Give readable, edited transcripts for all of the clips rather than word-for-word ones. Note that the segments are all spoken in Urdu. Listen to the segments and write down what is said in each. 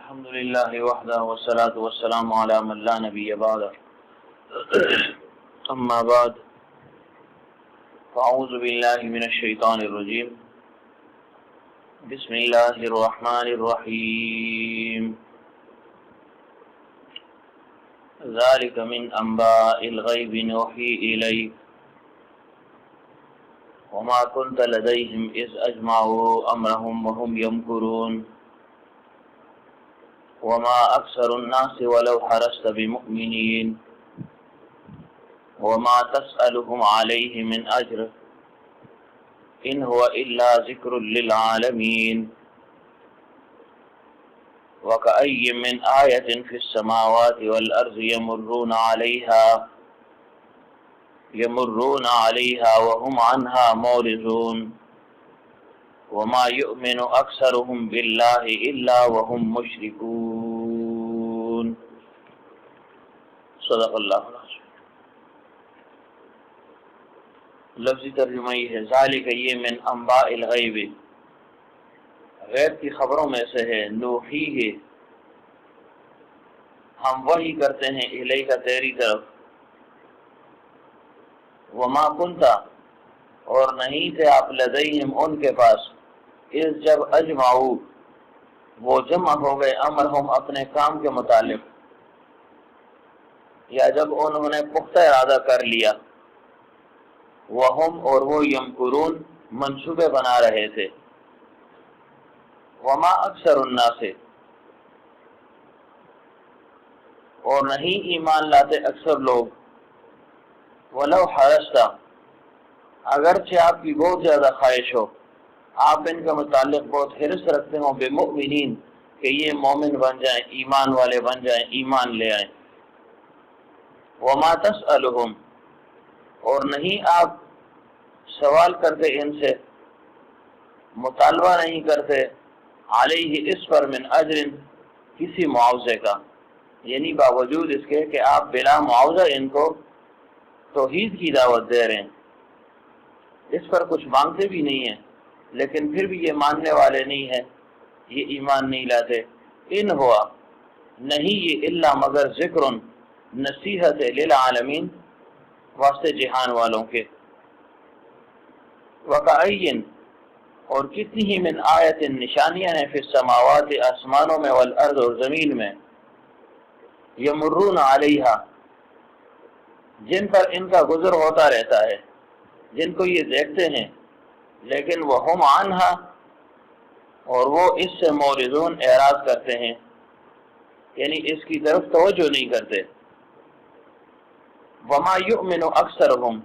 الحمد لله وحده والصلاة والسلام على من لا نبي بعده أما بعد فأعوذ بالله من الشيطان الرجيم بسم الله الرحمن الرحيم ذلك من أنباء الغيب نوحي إليك وما كنت لديهم إذ أجمعوا أمرهم وهم يمكرون وما أكثر الناس ولو حرصت بمؤمنين وما تسألهم عليه من أجر إن هو إلا ذكر للعالمين وكأي من آية في السماوات والأرض يمرون عليها وهم عنها معرضون وما يؤمن أكثرهم بالله إلا وهم مشركون صدق اللہ العظیم۔ لفظی ترجمہ یہ ہے ذالک یہ من انباء الغیب، غیب کی خبروں میں سے ہے، نوحی ہے ہم وحی کرتے ہیں الیک تیری طرف، وما کنتا اور نہیں تھے آپ لدیہم ان کے پاس، اس جب اجمعو وہ جمع ہو گئے امرہم اپنے کام کے متعلق، یا جب انہوں نے پختہ ارادہ کر لیا، وہم اور وہ یمکرون منصوبے بنا رہے تھے، وما اکثر الناس اور نہیں ایمان لاتے اکثر لوگ، ولو حرصت اگرچہ آپ کی بہت زیادہ خواہش ہو، آپ ان کے متعلق بہت حرص رکھتے ہوں بمؤمنین کہ یہ مومن بن جائیں، ایمان والے بن جائیں، ایمان لے آئیں، وما تسألهم اور نہیں آپ سوال کرتے ان سے، مطالبہ نہیں کرتے، علیہ اس پر من اجر کسی معاوضے کا، یعنی باوجود اس کے کہ آپ بلا معاوضہ ان کو توحید کی دعوت دے رہے ہیں، اس پر کچھ مانگتے بھی نہیں ہیں، لیکن پھر بھی یہ ماننے والے نہیں ہیں، یہ ایمان نہیں لاتے، ان ہوا نہیں یہ الا مگر ذکر نصیحت للعالمین واسطے جہان والوں کے، وکأین اور کتنی ہی من آیت نشانیاں ہیں فی السماوات آسمانوں میں والارض اور زمین میں، یمرون علیہا جن پر ان کا گزر ہوتا رہتا ہے، جن کو یہ دیکھتے ہیں، لیکن وہ ہم عنہا اور وہ اس سے معرضون اعراض کرتے ہیں، یعنی اس کی طرف توجہ نہیں کرتے، وما یؤمن اکثرہم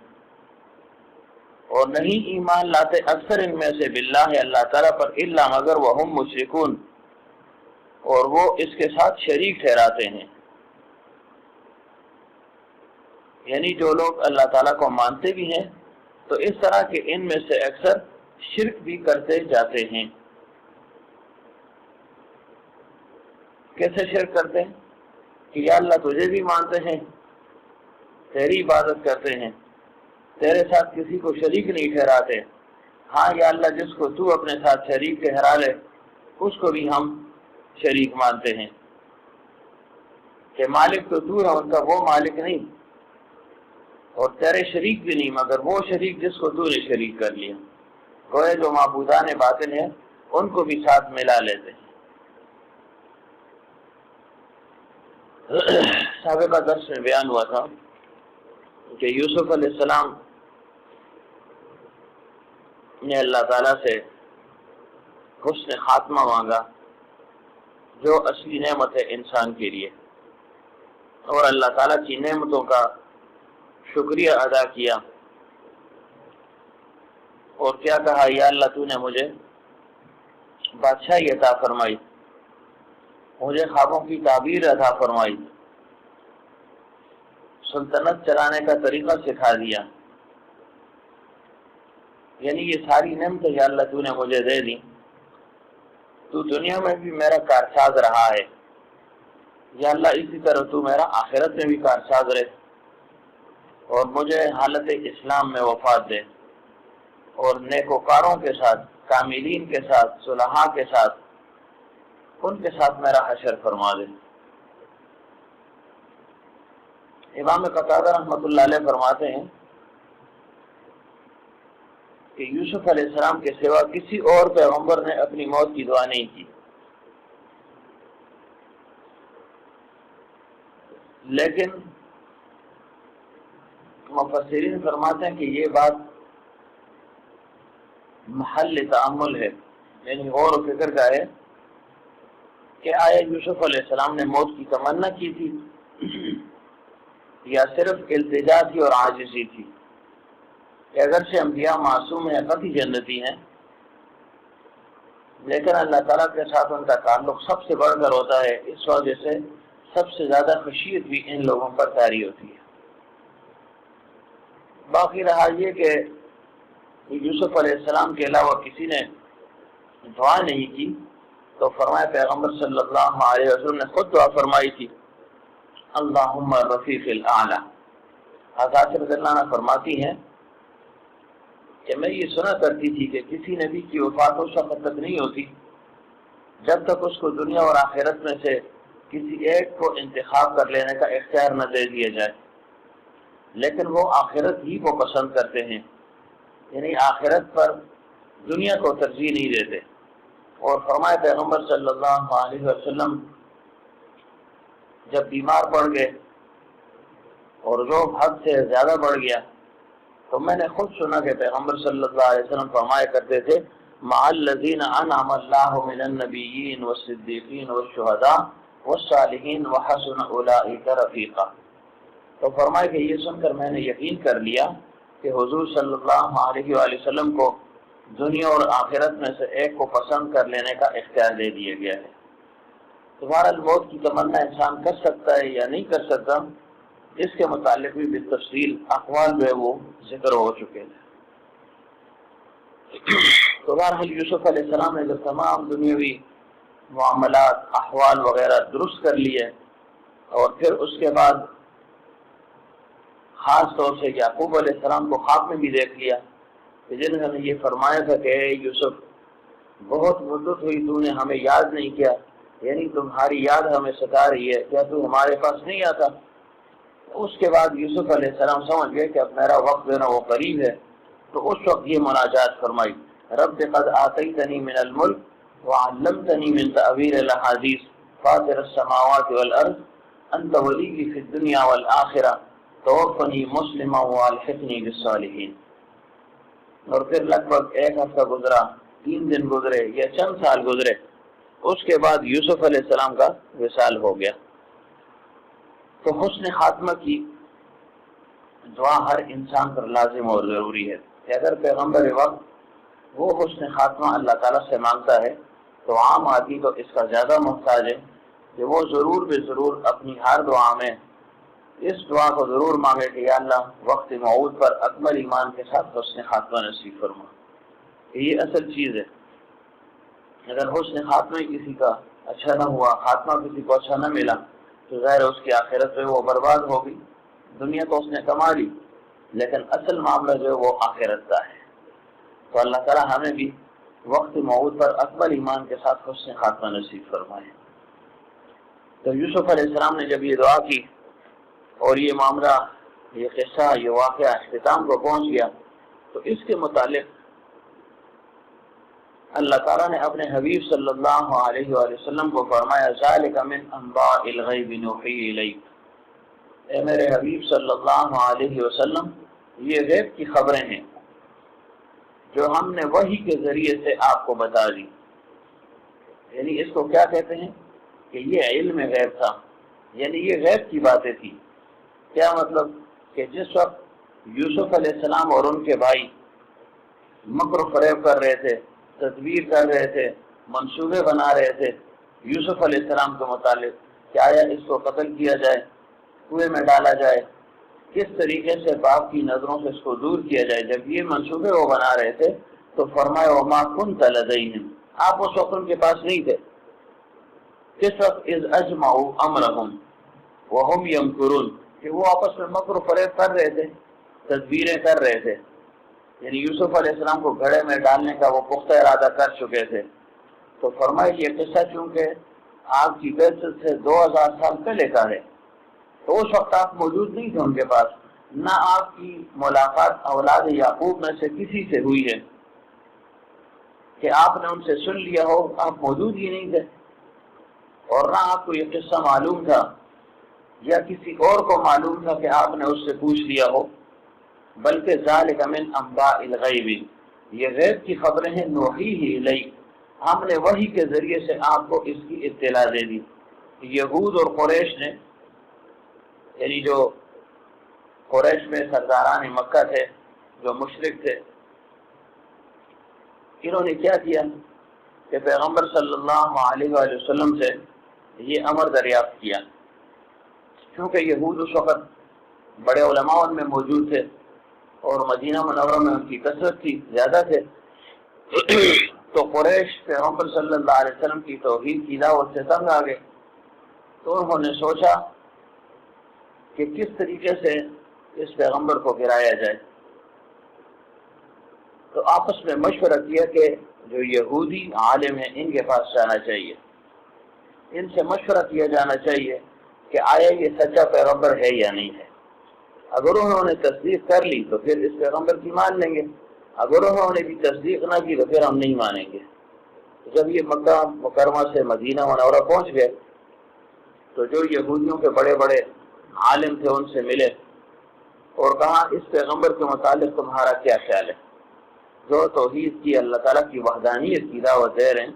اور نہیں ایمان لاتے اکثر ان میں سے باللہ اللہ تعالیٰ پر الا مگر وہم مشرکون اور وہ اس کے ساتھ شریک ٹھہراتے ہیں، یعنی جو لوگ اللہ تعالیٰ کو مانتے بھی ہیں تو اس طرح کہ ان میں سے اکثر شرک بھی کرتے جاتے ہیں۔ کیسے شرک کرتے ہیں کہ یا اللہ تجھے بھی مانتے ہیں، تیری عبادت کرتے ہیں، تیرے ساتھ کسی کو شریک نہیں ٹھہراتے، ہاں یا اللہ جس کو تو اپنے ساتھ شریک ٹھہرا لے اس کو بھی ہم شریک مانتے ہیں، کہ مالک تو تو ہے، ان کا وہ مالک نہیں، اور تیرے شریک بھی نہیں مگر وہ شریک جس کو تو نے شریک کر لیا، گویا جو معبودان باطن ہیں ان کو بھی ساتھ ملا لیتے ہیں۔ سابقہ درس میں بیان ہوا تھا کہ یوسف علیہ السلام نے اللہ تعالیٰ سے حسن خاتمہ مانگا جو اصلی نعمت ہے انسان کے لیے، اور اللہ تعالیٰ کی نعمتوں کا شکریہ ادا کیا، اور کیا کہا یا اللہ تو نے مجھے بادشاہی عطا فرمائی، مجھے خوابوں کی تعبیر عطا فرمائی، سلطنت چلانے کا طریقہ سکھا دیا، یعنی یہ ساری نعمتیں یا اللہ تو نے مجھے دے دی، تو دنیا میں بھی میرا کارساز رہا ہے، یا اللہ اسی طرح تو میرا آخرت میں بھی کارساز رہے، اور مجھے حالت اسلام میں وفات دے، اور نیکوکاروں کے ساتھ، کاملین کے ساتھ، صلحاء کے ساتھ ان کے ساتھ میرا حشر فرما دے۔ امام قتادہ رحمۃ اللہ علیہ فرماتے ہیں کہ یوسف علیہ السلام کے سوا کسی اور پیغمبر نے اپنی موت کی دعا نہیں کی، لیکن مفسرین فرماتے ہیں کہ یہ بات محل تأمل ہے، یعنی غور و فکر کا ہے کہ آیا یوسف علیہ السلام نے موت کی تمنا کی تھی یا صرف التجا تھی اور عاجزی تھی؟ کہ اگرچہ انبیاء معصوم ہیں، قطعی جنتی ہیں، لیکن اللہ تعالیٰ کے ساتھ ان کا تعلق سب سے بڑھ کر ہوتا ہے، اس وجہ سے سب سے زیادہ خشیت بھی ان لوگوں پر طاری ہوتی ہے۔ باقی رہا یہ کہ یوسف علیہ السلام کے علاوہ کسی نے دعا نہیں کی، تو فرمایا پیغمبر صلی اللہ علیہ وسلم نے خود دعا فرمائی تھی، اللہم رفیق الاعلی۔ حضرت رضی اللہ عنہ فرماتی ہیں کہ میں یہ سنا کرتی تھی کہ کسی نبی کی وفات اس وقت تک نہیں ہوتی جب تک اس کو دنیا اور آخرت میں سے کسی ایک کو انتخاب کر لینے کا اختیار نہ دے دیا جائے، لیکن وہ آخرت ہی کو پسند کرتے ہیں، یعنی آخرت پر دنیا کو ترجیح نہیں دیتے۔ اور فرمائے پیغمبر صلی اللہ علیہ وسلم جب بیمار پڑ گئے اور جو حد سے زیادہ بڑھ گیا، تو میں نے خود سنا کہ پیغمبر صلی اللہ علیہ وسلم فرمایا کرتے تھے، مع الذین انعم اللہ من النبیین والصدیقین والشہداء والصالحین وحسن اولئک رفیقا۔ تو فرمایا کہ یہ سن کر میں نے یقین کر لیا کہ حضور صلی اللہ علیہ وآلہ وسلم کو دنیا اور آخرت میں سے ایک کو پسند کر لینے کا اختیار دے دیا گیا ہے۔ تمہارا موت کی تمنا انسان کر سکتا ہے یا نہیں کر سکتا، اس کے متعلق بھی بالتفصیل اقوال جو ہے وہ ذکر ہو چکے ہیں۔ تو بہرحال یوسف علیہ السلام نے جب تمام دنیاوی معاملات، احوال وغیرہ درست کر لیے، اور پھر اس کے بعد خاص طور سے یعقوب علیہ السلام کو خواب میں بھی دیکھ لیا کہ جنہوں نے یہ فرمایا تھا کہ اے یوسف بہت مدت ہوئی تو نے ہمیں یاد نہیں کیا، یعنی تمہاری یاد ہمیں ستا رہی ہے، کیا تو ہمارے پاس نہیں آتا؟ اس کے بعد یوسف علیہ السلام سمجھ گئے کہ اب میرا وقت جو ہے نا وہ قریب ہے، تو اس وقت یہ مناجات فرمائی، رب قد آتیتنی من الملک وعلمتنی من تعبیر الاحادیث فاطر السماوات والارض انت ولی فی الدنیا والآخرہ توفنی مسلما والحقنی بالصالحین۔ اور پھر لگ بھگ ایک ہفتہ گزرا، 3 دن گزرے یا چند سال گزرے، اس کے بعد یوسف علیہ السلام کا وصال ہو گیا۔ تو حسن خاتمہ کی دعا ہر انسان پر لازم اور ضروری ہے کہ اگر پیغمبر وقت وہ حسن خاتمہ اللہ تعالیٰ سے مانگتا ہے تو عام آدمی تو اس کا زیادہ محتاج ہے کہ وہ ضرور بے ضرور اپنی ہر دعا میں اس دعا کو ضرور مانگے کہ یا اللہ وقت موعود پر اکمل ایمان کے ساتھ حسن خاتمہ نصیب فرما۔ یہ اصل چیز ہے، اگر حسن خاتمہ کسی کا اچھا نہ ہوا، خاتمہ کسی کو اچھا نہ ملا، تو ظاہر اس کی آخرت میں وہ برباد ہوگی، دنیا تو اس نے کما لی لیکن اصل معاملہ جو ہے وہ آخرت کا ہے۔ تو اللہ تعالیٰ ہمیں بھی وقت موعود پر اکمل ایمان کے ساتھ حسن خاتمہ نصیب فرمائے۔ تو یوسف علیہ السلام نے جب یہ دعا کی اور یہ معاملہ، یہ قصہ، یہ واقعہ اختتام کو پہنچ گیا، تو اس کے متعلق اللہ تعالیٰ نے اپنے حبیب صلی اللہ علیہ وآلہ وسلم کو فرمایا، ذَلِكَ مِنْ أَنْبَاءِ الْغَيْبِ نُوحِيهِ إِلَيْكَ۔ اے میرے حبیب صلی اللہ علیہ وسلم، یہ غیب کی خبریں ہیں جو ہم نے وحی کے ذریعے سے آپ کو بتا دی۔ یعنی اس کو کیا کہتے ہیں کہ یہ علم غیب تھا، یعنی یہ غیب کی باتیں تھی۔ کیا مطلب کہ جس وقت یوسف علیہ السلام اور ان کے بھائی مکر و فریب کر رہے تھے، تدبیر کر رہے تھے، منصوبے بنا رہے تھے یوسف علیہ السلام کے متعلق کہ آیا اس کو قتل کیا جائے، کنویں میں ڈالا جائے، کس طریقے سے باپ کی نظروں سے اس کو دور کیا جائے، جب یہ منصوبے وہ بنا رہے تھے تو فرمایا وما كنت لديهم، آپ اس وقت ان کے پاس نہیں تھے۔ کس وقت اذ اجمعوا امرهم وهم يمكرون، کہ وہ آپس میں مکر و فریب کر رہے تھے، تدبیریں کر رہے تھے، یعنی یوسف علیہ السلام کو گھڑے میں ڈالنے کا وہ پختہ ارادہ کر چکے تھے۔ تو فرمایا یہ قصہ چونکہ آپ کی بعثت سے 2000 سال پہلے کا ہے، تو اس وقت آپ موجود نہیں تھے ان کے پاس، نہ آپ کی ملاقات اولاد یعقوب میں سے کسی سے ہوئی ہے کہ آپ نے ان سے سن لیا ہو، آپ موجود ہی نہیں تھے، اور نہ آپ کو یہ قصہ معلوم تھا یا کسی اور کو معلوم تھا کہ آپ نے اس سے پوچھ لیا ہو، بلکہ ذالک من انباء الغیب، یہ غیب کی خبریں ہیں، نوحیہ الیک، ہم نے وحی کے ذریعے سے آپ کو اس کی اطلاع دے دی۔ یہود اور قریش نے، یعنی جو قریش میں سرداران مکہ تھے، جو مشرک تھے، انہوں نے کیا کیا کہ پیغمبر صلی اللہ علیہ وآلہ وسلم سے یہ امر دریافت کیا، کیونکہ یہود اس وقت بڑے علماء ان میں موجود تھے اور مدینہ منورہ میں ان کی کثرت تھی، زیادہ تھے، تو قریش پیغمبر صلی اللہ علیہ وسلم کی توحید کی دعوت سے تنگ آ گئے، تو انہوں نے سوچا کہ کس طریقے سے اس پیغمبر کو گرایا جائے، تو آپس میں مشورہ کیا کہ جو یہودی عالم ہیں ان کے پاس جانا چاہیے، ان سے مشورہ کیا جانا چاہیے کہ آیا یہ سچا پیغمبر ہے یا نہیں ہے۔ اگر انہوں نے تصدیق کر لی تو پھر اس پیغمبر کی مان لیں گے، اگر انہوں نے بھی تصدیق نہ کی تو پھر ہم نہیں مانیں گے۔ جب یہ مکہ مکرمہ سے مدینہ منورہ پہنچ گئے تو جو یہودیوں کے بڑے بڑے عالم تھے ان سے ملے اور کہا اس پیغمبر کے متعلق تمہارا کیا خیال ہے، جو توحید کی، اللہ تعالیٰ کی وحدانیت کی دعوت دے رہے ہیں،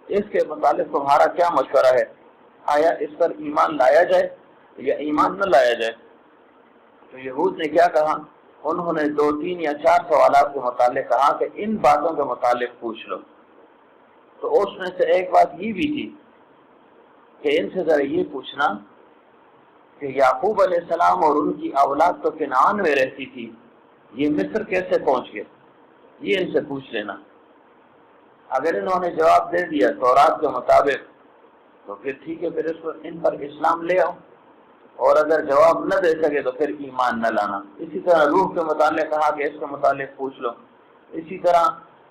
اس کے متعلق تمہارا کیا مشورہ ہے، آیا اس پر ایمان لایا جائے یا ایمان نہ لایا جائے؟ تو یہود نے کیا کہا، انہوں نے 2 3 یا 4 سوالات کے متعلق کہا کہ ان باتوں کے متعلق پوچھ لو، تو اس میں سے ایک بات یہ بھی تھی کہ ان سے ذرا یہ پوچھنا کہ یعقوب علیہ السلام اور ان کی اولاد تو کنعان میں رہتی تھی، یہ مصر کیسے پہنچ گئے، یہ ان سے پوچھ لینا۔ اگر انہوں نے جواب دے دیا تورات کے مطابق تو پھر ٹھیک ہے، پھر ان پر اسلام لے آؤ، اور اگر جواب نہ دے سکے تو پھر ایمان نہ لانا۔ اسی طرح روح کے متعلق کہا کہ اس کے متعلق پوچھ لو، اسی طرح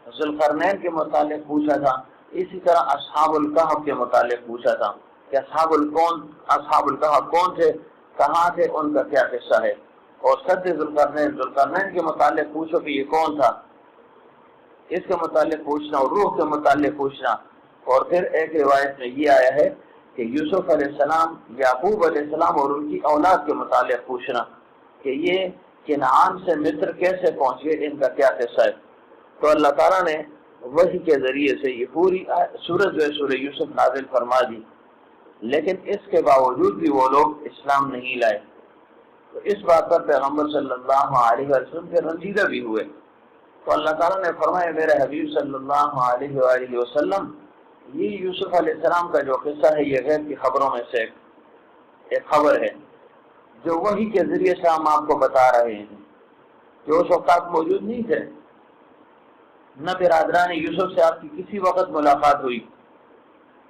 ذوالقرنین کے متعلق پوچھا تھا، اسی طرح اصحاب الکہف کے متعلق پوچھا تھا کہ اصحاب الکہف کون تھے، کہاں تھے، ان کا کیا قصہ ہے، اور سد ذوالقرنین کے متعلق پوچھو کہ یہ کون تھا، اس کے متعلق پوچھنا، اور روح کے متعلق پوچھنا۔ اور پھر ایک روایت میں یہ آیا ہے کہ یوسف علیہ السلام، یعقوب علیہ السلام اور ان کی اولاد کے متعلق پوچھنا کہ یہ کنعان سے مصر کیسے پہنچ گئے، ان کا کیا قصہ ہے۔ تو اللہ تعالیٰ نے وحی کے ذریعے سے یہ پوری سورۃ جو ہے سورہ یوسف نازل فرما دی، لیکن اس کے باوجود بھی وہ لوگ اسلام نہیں لائے، تو اس بات پر پیغمبر صلی اللہ علیہ وسلم کے رنجیدہ بھی ہوئے۔ تو اللہ تعالیٰ نے فرمایا میرے حبیب صلی اللہ علیہ وآلہ وسلم، یہ یوسف علیہ السلام کا جو قصہ ہے یہ غیب کی خبروں میں سے ایک خبر ہے جو وحی کے ذریعے سے ہم آپ کو بتا رہے ہیں، جو اس وقت آپ موجود نہیں تھے، نہ برادران یوسف سے آپ کی کسی وقت ملاقات ہوئی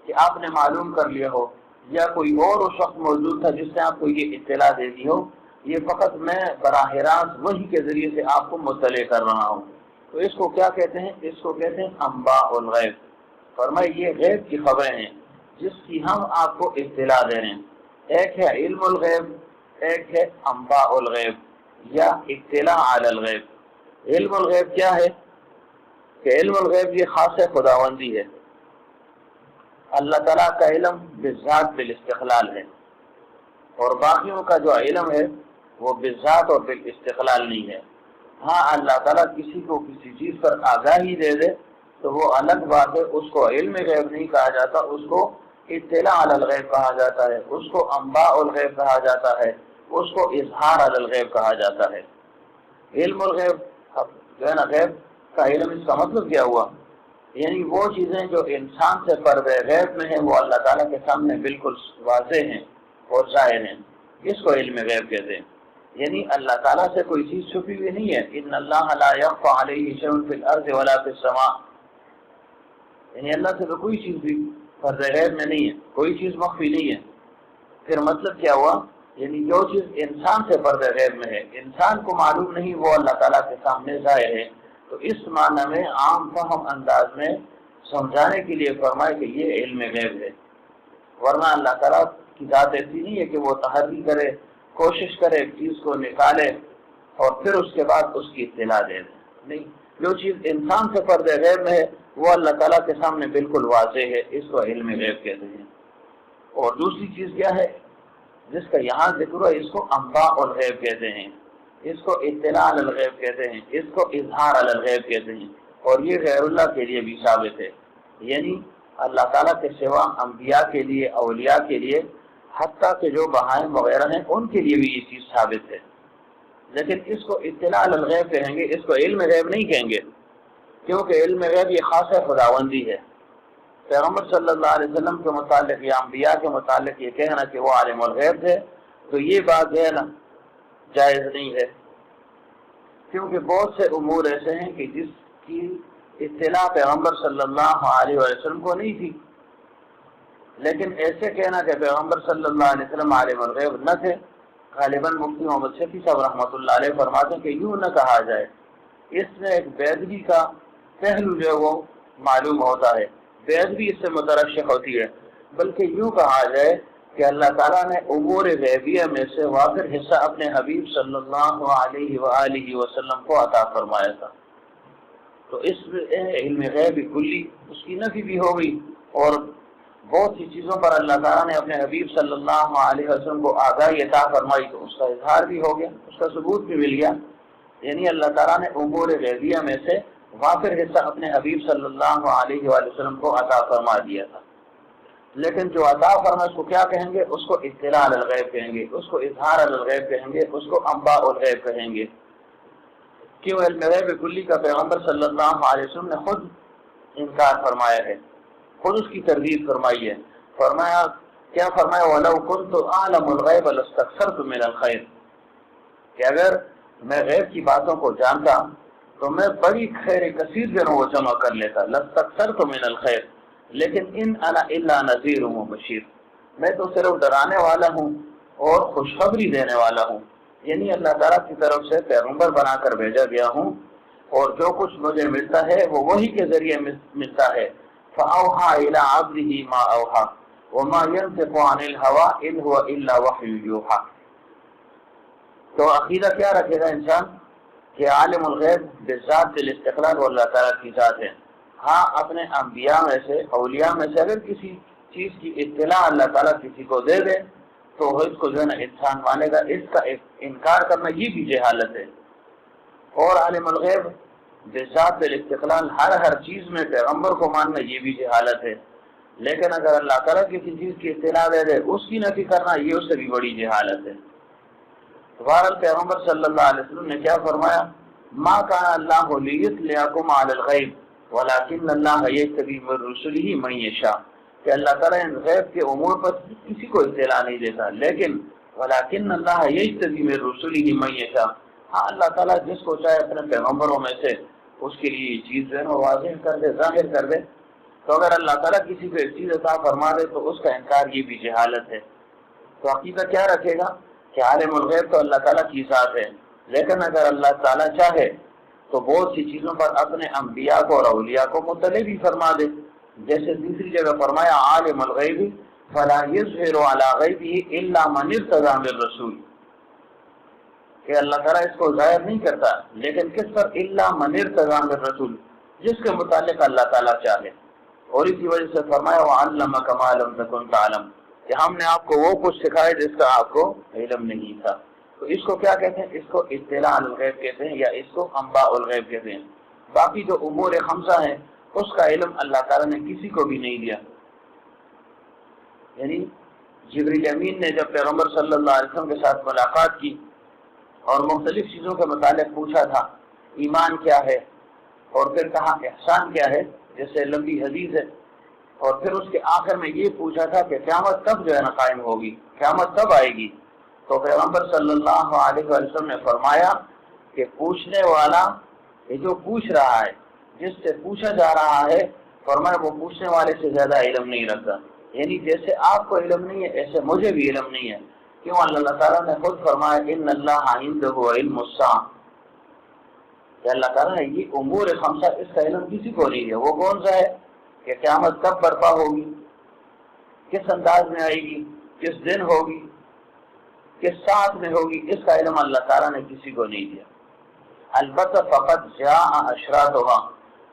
کہ آپ نے معلوم کر لیا ہو، یا کوئی اور اس وقت موجود تھا جس نے آپ کو یہ اطلاع دے دی ہو، یہ فقط میں براہ راست وحی کے ذریعے سے آپ کو مطلع کر رہا ہوں۔ تو اس کو کیا کہتے ہیں؟ اس کو کہتے ہیں انباء الغیب۔ فرمائے یہ غیب کی خبریں ہیں جس کی ہم آپ کو اطلاع دے رہے ہیں، ایک ہے علم الغیب، ایک ہے انباء الغیب یا اطلاع علی الغیب۔ علم الغیب کیا ہے کہ علم الغیب یہ خاص خداوندی ہے، اللہ تعالیٰ کا علم بالذات بالاستقلال ہے، اور باقیوں کا جو علم ہے وہ بالذات اور بالاستقلال نہیں ہے۔ ہاں اللہ تعالیٰ کسی کو کسی چیز پر آگاہی دے دے تو وہ الگ بات ہے، اس کو علم غیب نہیں کہا جاتا، اس کو اطلاع علی الغیب کہا جاتا ہے، اس کو انباء الغیب کہا جاتا ہے، اس کو اظہار علی الغیب کہا جاتا ہے۔ علم الغیب جو ہے نا، غیب کا علم، اس کا مطلب کیا ہوا؟ یعنی وہ چیزیں جو انسان سے پردہ غیب میں ہیں وہ اللہ تعالیٰ کے سامنے بالکل واضح ہیں اور ظاہر ہیں، اس کو علم غیب کہتے ہیں۔ یعنی اللہ تعالیٰ سے کوئی چیز چھپی ہوئی نہیں ہے، ان اللہ لا یخفی علیہ شیء فی الارض ولا فی السماء، یعنی اللہ سے تو کوئی چیز بھی پردہ غیب میں نہیں ہے، کوئی چیز مخفی نہیں ہے۔ پھر مطلب کیا ہوا؟ یعنی جو چیز انسان سے پردہ غیب میں ہے، انسان کو معلوم نہیں، وہ اللہ تعالیٰ کے سامنے ظاہر ہے۔ تو اس معنی میں عام فہم انداز میں سمجھانے کے لیے فرمائے کہ یہ علم غیب ہے۔ ورنہ اللہ تعالیٰ کی ذات ایسی نہیں ہے کہ وہ تحری کرے، کوشش کرے ایک چیز کو نکالے اور پھر اس کے بعد اس کی اطلاع دے دے. نہیں، جو چیز انسان سے پردے غیب میں ہے وہ اللہ تعالیٰ کے سامنے بالکل واضح ہے، اس کو علم غیب کہتے ہیں. اور دوسری چیز کیا ہے جس کا یہاں ذکر ہوا، اس کو انباء الغیب کہتے ہیں، اس کو اطلاع علی الغیب کہتے ہیں، اس کو اظہار علی الغیب کہتے ہیں. اور یہ غیر اللہ کے لیے بھی ثابت ہے، یعنی اللہ تعالیٰ کے سوا انبیاء کے لیے، اولیاء کے لیے، حتیٰ کہ جو بہائم وغیرہ ہیں ان کے لیے بھی یہ چیز ثابت ہے. لیکن اس کو اطلاع علی الغیب کہیں گے، اس کو علم غیب نہیں کہیں گے، کیونکہ علم غیب یہ خاص خداوندی ہے. پیغمبر صلی اللہ علیہ وسلم کے متعلق یا انبیاء کے متعلق یہ کہنا کہ وہ عالم الغیب تھے، تو یہ بات جو ہے نا جائز نہیں ہے، کیونکہ بہت سے امور ایسے ہیں کہ جس کی اطلاع پیغمبر صلی اللہ علیہ وسلم کو نہیں تھی. لیکن ایسے کہنا کہ پیغمبر صلی اللہ علیہ وسلم عالم الغیب نہ تھے، غالباً مفتی محمد شفیع صاحب رحمۃ اللہ علیہ فرماتے ہیں کہ یوں نہ کہا جائے، اس میں ایک بیدبی کا پہلو جو ہے وہ معلوم ہوتا ہے، بیدبی اس سے مترشح ہوتی ہے، بلکہ یوں کہا جائے کہ اللہ تعالیٰ نے امور غیبیہ میں سے وافر حصہ اپنے حبیب صلی اللہ علیہ وآلہ وسلم کو عطا فرمایا تھا. تو اس علم غیب کلی اس کی نفی بھی ہو گئی، اور بہت سی چیزوں پر اللہ تعالیٰ نے اپنے حبیب صلی اللہ علیہ وسلم کو آگاہی عطا فرمائی، تو اس کا اظہار بھی ہو گیا، اس کا ثبوت بھی مل گیا. یعنی اللہ تعالیٰ نے امور غیبیہ میں سے وافر حصہ اپنے حبیب صلی اللہ علیہ وآلہ وسلم کو عطا فرما دیا تھا. لیکن جو عطا فرما اس کو کیا کہیں گے؟ اس کو اطلاع علی الغیب کہیں گے، اس کو اظہار علی الغیب کہیں گے، اس کو انباء الغیب کہیں گے. کیوں؟ علم غیب کلی کا پیغمبر صلی اللہ علیہ وسلم نے خود انکار فرمایا ہے، خود اس کی تردید فرمائی ہے. فرمایا کیا؟ فرمایا وَلَوْ كُنْتُ أَعْلَمُ الْغَيْبَ لَاسْتَكْثَرْتُ مِنَ الْخَيْرِ، کہ اگر میں غیب کی باتوں کو جانتا تو میں بڑی خیر کثیر جو ہے وہ جمع کر لیتا. لَاسْتَكْثَرْتُ مِنَ الْخَيْرِ لیکن ان انا الا نذیر و بشیر، میں تو صرف ڈرانے والا ہوں اور خوشخبری دینے والا ہوں. یعنی اللہ تعالیٰ کی طرف سے پیغمبر بنا کر بھیجا گیا ہوں، اور جو کچھ مجھے ملتا ہے وہ وہی کے ذریعے ملتا ہے. فَأَوْحَى إِلَىٰ عَبْدِهِ مَا أَوْحَىٰ وَمَا يَنطِقُ عَنِ الْهَوَىٰ إِنْ هُوَ إِلَّا وَحْيٌ يُوحَىٰ. تو عقیدہ کیا رکھے گا انسان کہ عالم الغیب بذات الاستقلال وہ اللہ تعالیٰ کی ذات ہے. ہاں اپنے انبیاء میں سے، اولیاء میں سے اگر کسی چیز کی اطلاع اللہ تعالیٰ کسی کو دے دے تو اس کو جو ہے نا انسان مانے گا. اس کا انکار کرنا یہ بھی جہالت ہے. اور عالم الغیب بذات الاستقلال ہر چیز میں پیغمبر کو ماننا یہ بھی جہالت ہے. لیکن اگر اللہ تعالیٰ کسی چیز کی اطلاع دے دے اس کی نفی کرنا یہ اس سے بھی بڑی جہالت ہے. بہرحال پیغمبر صلی اللہ علیہ وسلم نے کیا فرمایا؟ ما کان اللہ لیطلعکم علی الغیب ولکن اللہ یجتبی من رسلہ من یشاء، کہ اللہ تعالیٰ ان غیب کے امور پر کسی کو اطلاع نہیں دیتا، لیکن ولکن اللہ یجتبی من رسلہ من یشاء، ہاں اللہ تعالیٰ جس کو چاہے اپنے پیغمبروں میں سے اس کے لیے یہ چیز ہے واضح کر دے، ظاہر کر دے. تو اگر اللہ تعالیٰ کسی کو ایک چیز عطا فرما دے تو اس کا انکار یہ بھی جہالت ہے. تو عقیدہ کیا رکھے گا کہ عالم الغیب تو اللہ تعالیٰ کی ذات ہے، لیکن اگر اللہ تعالیٰ چاہے تو بہت سی چیزوں پر اپنے انبیاء کو اور اولیاء کو مطلع بھی فرما دے. جیسے دوسری جگہ فرمایا عالم الغیب فلا یظہر علی غیبہ الا من ارتضی من رسول، کہ اللہ تعالیٰ اس کو ظاہر نہیں کرتا لیکن کس پر؟ الا من ارتضی من رسول، جس کے متعلق اللہ تعالیٰ چاہے. اور اسی وجہ سے فرمایا وعلمک ما لم تکن تعلم، کہ ہم نے آپ کو وہ کچھ سکھایا جس کا آپ کو علم نہیں تھا. تو اس کو کیا کہتے ہیں؟ اس کو اطلاع الغیب کہتے ہیں یا اس کو انباء الغیب کہتے ہیں. باقی جو امور خمسہ ہیں اس کا علم اللہ تعالیٰ نے کسی کو بھی نہیں دیا. یعنی جبریل امین نے جب پیغمبر صلی اللہ علیہ وسلم کے ساتھ ملاقات کی اور مختلف چیزوں کے متعلق پوچھا تھا، ایمان کیا ہے، اور پھر کہا احسان کیا ہے، جیسے لمبی حدیث ہے، اور پھر اس کے آخر میں یہ پوچھا تھا کہ قیامت کب جو ہے نا قائم ہوگی، قیامت کب آئے گی. تو پیغمبر صلی اللہ علیہ وسلم نے فرمایا کہ پوچھنے والا یہ جو پوچھ رہا ہے، جس سے پوچھا جا رہا ہے، فرمایا وہ پوچھنے والے سے زیادہ علم نہیں رکھتا. یعنی جیسے آپ کو علم نہیں ہے ایسے مجھے بھی علم نہیں ہے. کیوں؟ اللہ تعالیٰ نے خود فرمایا ان اللہ عندہ علم الساعہ، کہ اللہ تعالیٰ نے یہ امور خمسہ اس کا علم کسی کو نہیں ہے. وہ کون سا ہے؟ کہ قیامت کب برپا ہوگی، کس انداز میں آئے گی، کس دن ہوگی، کس ساتھ میں ہوگی، اس کا علم اللہ تعالیٰ نے کسی کو نہیں دیا۔ البتہ فقط جاء اشراطھا،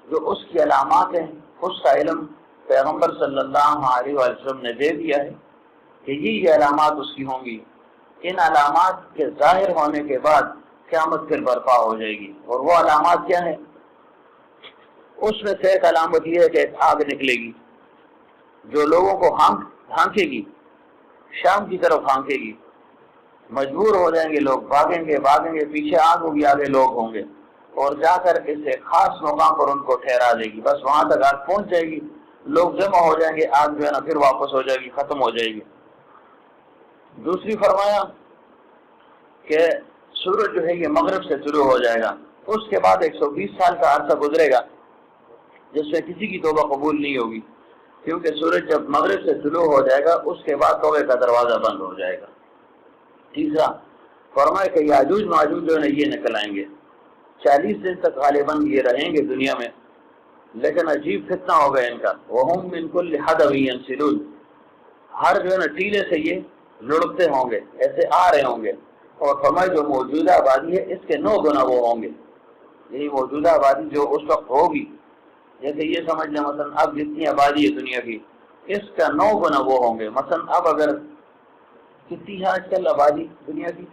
جو اس کی علامات ہیں اس کا علم پیغمبر صلی اللہ علیہ وسلم نے دے دیا ہے کہ یہ علامات اس کی ہوں گی۔ ان علامات کے ظاہر ہونے کے بعد قیامت پھر برپا ہو جائے گی۔ اور وہ علامات کیا ہیں؟ اس میں سے ایک علامت یہ ہے کہ ایک آگ نکلے گی جو لوگوں کو ہانکے گی، شام کی طرف ہانکے گی، مجبور ہو جائیں گے لوگ، بھاگیں گے، پیچھے آگ ہوگی، آگے لوگ ہوں گے، اور جا کر اسے خاص مقام پر ان کو ٹھہرا دے گی۔ بس وہاں تک آگ پہنچ جائے گی، لوگ جمع ہو جائیں گے، آگ جو ہے نا پھر واپس ہو جائے گی، ختم ہو جائے گی۔ دوسری فرمایا کہ سورج جو ہے یہ مغرب سے شروع ہو جائے گا، اس کے بعد 120 سال کا عرصہ گزرے گا جس میں کسی کی توبہ قبول نہیں ہوگی، کیونکہ سورج جب مغرب سے شروع ہو جائے گا اس کے بعد توبہ کا دروازہ بند ہو جائے گا۔ تیسرا فرمایا کہ یاجوج ماجوج جو ہے یہ نکل آئیں گے، 40 دن تک غالباً یہ رہیں گے دنیا میں، لیکن عجیب فتنہ ہوگا ان کا۔ وَهُم مِّن كُلِّ حَدَبٍ يَنْسِلُونَ، ہر جو ہے نا ٹیلے سے یہ لڑکتے ہوں گے، ایسے آ رہے ہوں گے، اور فرمایا جو موجودہ آبادی ہے اس کے 9 گنا وہ ہوں گے، یعنی موجودہ آبادی جو اس وقت ہوگی، جیسے یہ سمجھ لیں مثلا اب جتنی آبادی ہے دنیا کی اس کا 9 گنا وہ ہوں گے۔ مثلا اب اگر کتنی ہے آج کل آبادی دنیا کی؟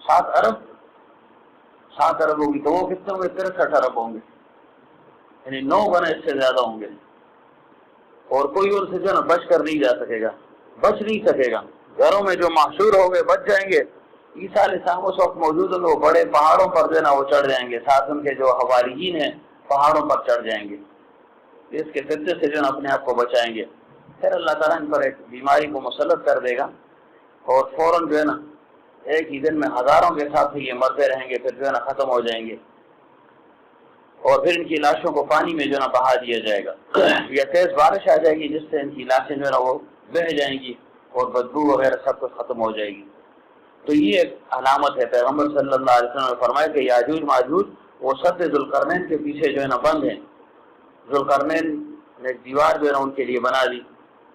7 ارب ہوگی، تو وہ کتنے ہوں گے؟ 63 ارب ہوں گے، یعنی 9 گنا اس سے زیادہ ہوں گے، اور کوئی ان سے جو ہے نا بچ کر نہیں جا سکے گا، بچ نہیں سکے گا۔ گھروں میں جو محشور ہو گئے بچ جائیں گے۔ عیسیٰ علیہ السلام اس وقت موجود ہوں گے، وہ بڑے پہاڑوں پر جو ہے نا وہ چڑھ جائیں گے، ساتھ ان کے جو حواریین ہیں پہاڑوں پر چڑھ جائیں گے، اس کے فتنے سے جو ہے نا اپنے آپ کو بچائیں گے۔ پھر اللہ تعالیٰ ان پر ایک بیماری کو مسلط کر دے گا، اور فوراً جو ہے نا ایک ہی دن میں ہزاروں کے ساتھ یہ مرتے رہیں گے، پھر جو ہے نا ختم ہو جائیں گے، اور پھر ان کی لاشوں کو پانی میں جو ہے نا بہا دیا جائے گا، یا تیز بارش آ جائے گی جس سے ان کی لاشیں جو ہے نا وہ بہہ جائیں گی، اور بدبو وغیرہ سب کچھ ختم ہو جائے گی۔ تو یہ ایک علامت ہے۔ پیغمبر صلی اللہ علیہ وسلم نے فرمایا کہ یاجوج ماجوج وہ سد ذوالقرنین کے پیچھے جو ہے نا بند ہیں۔ ذوالقرنین نے دیوار جو ہے نا ان کے لیے بنا دی۔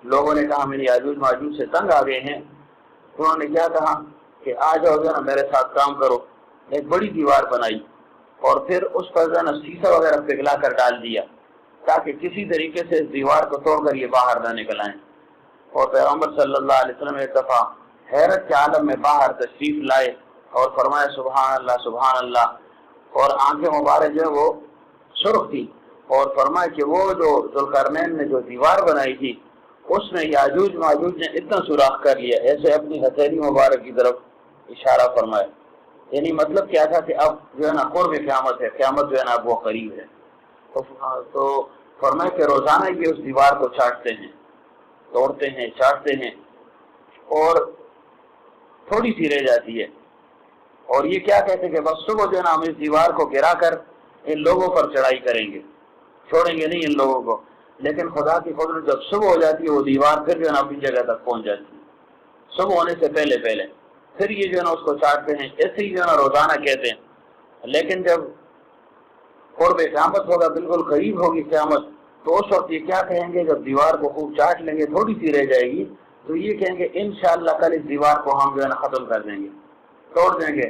لوگوں نے کہا ہم یاجوج ماجوج سے تنگ آ گئے ہیں، تو انہوں نے کیا کہا کہ آ جاؤ جو ہے نا میرے ساتھ کام کرو۔ ایک بڑی دیوار بنائی، اور پھر اس پر جو ہے نا شیشہ وغیرہ پگھلا کر ڈال دیا، تاکہ کسی طریقے سے اس دیوار کو توڑ کر یہ باہر نہ نکل آئیں۔ اور پیغمبر صلی اللہ علیہ وسلم ایک دفعہ حیرت کے عالم میں باہر تشریف لائے اور فرمایا سبحان اللہ سبحان اللہ، اور آنکھیں مبارک جو ہے وہ سرخ تھی، اور فرمایا کہ وہ جو ذوالقرنین نے جو دیوار بنائی تھی اس میں یاجوج ماجوج نے اتنا سوراخ کر لیا، ایسے اپنی ہتھیلی مبارک کی طرف اشارہ فرمایا، یعنی مطلب کیا تھا کہ اب جو ہے نا قرب قیامت ہے، قیامت جو ہے نا اب وہ قریب ہے۔ تو فرمایا کہ روزانہ یہ اس دیوار کو چاٹتے ہیں، توڑتے ہیں، چاٹتے ہیں، اور تھوڑی سی رہ جاتی ہے، اور یہ کیا کہتے ہیں کہ بس صبح جو ہے نا ہم اس دیوار کو گرا کر ان لوگوں پر چڑھائی کریں گے، چھوڑیں گے نہیں ان لوگوں کو۔ لیکن خدا کی قدرت جب صبح ہو جاتی ہے وہ دیوار پھر جو ہے نا اپنی جگہ تک پہنچ جاتی ہے صبح ہونے سے پہلے پھر یہ جو ہے نا اس کو چاٹتے ہیں، ایسے ہی جو ہے نا روزانہ کہتے ہیں۔ لیکن جب قرب قیامت ہوگا، بالکل قریب ہوگی قیامت، تو اس وقت یہ کیا کہیں گے؟ جب دیوار کو خوب چاٹ لیں گے، تھوڑی سی رہ جائے گی، تو یہ کہیں گے انشاءاللہ کل اس دیوار کو ہم جو ہے نا ختم کر دیں گے، توڑ دیں گے۔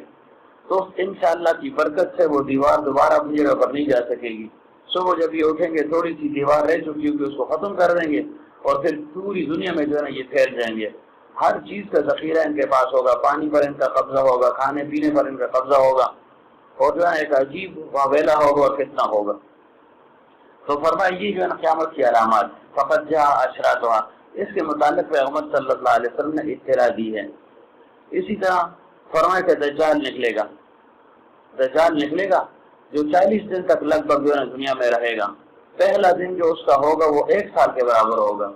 تو انشاءاللہ کی برکت سے وہ دیوار دوبارہ اپنی جگہ پر نہیں جا سکے گی۔ صبح جب یہ اٹھیں گے تھوڑی سی دیوار رہ چکی ہوگی، اس کو ختم کر دیں گے، اور پھر پوری دنیا میں جو ہے نا یہ پھیل جائیں گے۔ ہر چیز کا ذخیرہ ان کے پاس ہوگا، پانی پر ان کا قبضہ ہوگا، کھانے پینے پر ان کا قبضہ ہوگا، اور جو ہے ایک عجیب واویلا ہوگا اور کتنا ہوگا۔ تو فرمایا یہ جو ہے نا قیامت کی علامات، فقط جاء اشراطھا، اس کے متعلق پیغمبر صلی اللہ علیہ وسلم نے اطلاع دی ہے۔ اسی طرح فرمایا کہ دجال نکلے گا، دجال نکلے گا جو 40 دن تک لگ بھگ جو ہے دنیا میں رہے گا۔ پہلا دن جو اس کا ہوگا وہ 1 سال کے برابر ہوگا،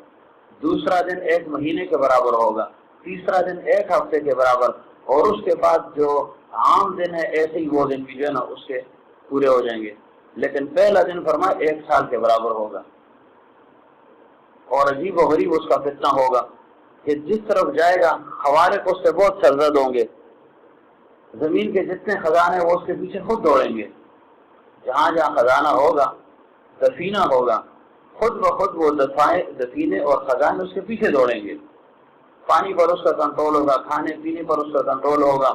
دوسرا دن 1 مہینے کے برابر ہوگا، تیسرا دن 1 ہفتے کے برابر، اور اس کے بعد جو عام دن ہے ایسے ہی وہ دن بھی جو ہے نا اس کے پورے ہو جائیں گے، لیکن پہلا دن فرمایا 1 سال کے برابر ہوگا۔ اور عجیب و غریب اس کا فتنہ ہوگا کہ جس طرف جائے گا خوارق اس سے بہت سرزد ہوں گے، زمین کے جتنے خزانے وہ اس کے پیچھے خود دوڑیں گے، جہاں جہاں خزانہ ہوگا دفینہ ہوگا، خود بخود وہ دفینے اور خزانے اس کے پیچھے دوڑیں گے، پانی پر اس کا کنٹرول ہوگا، کھانے پینے پر اس کا کنٹرول ہوگا،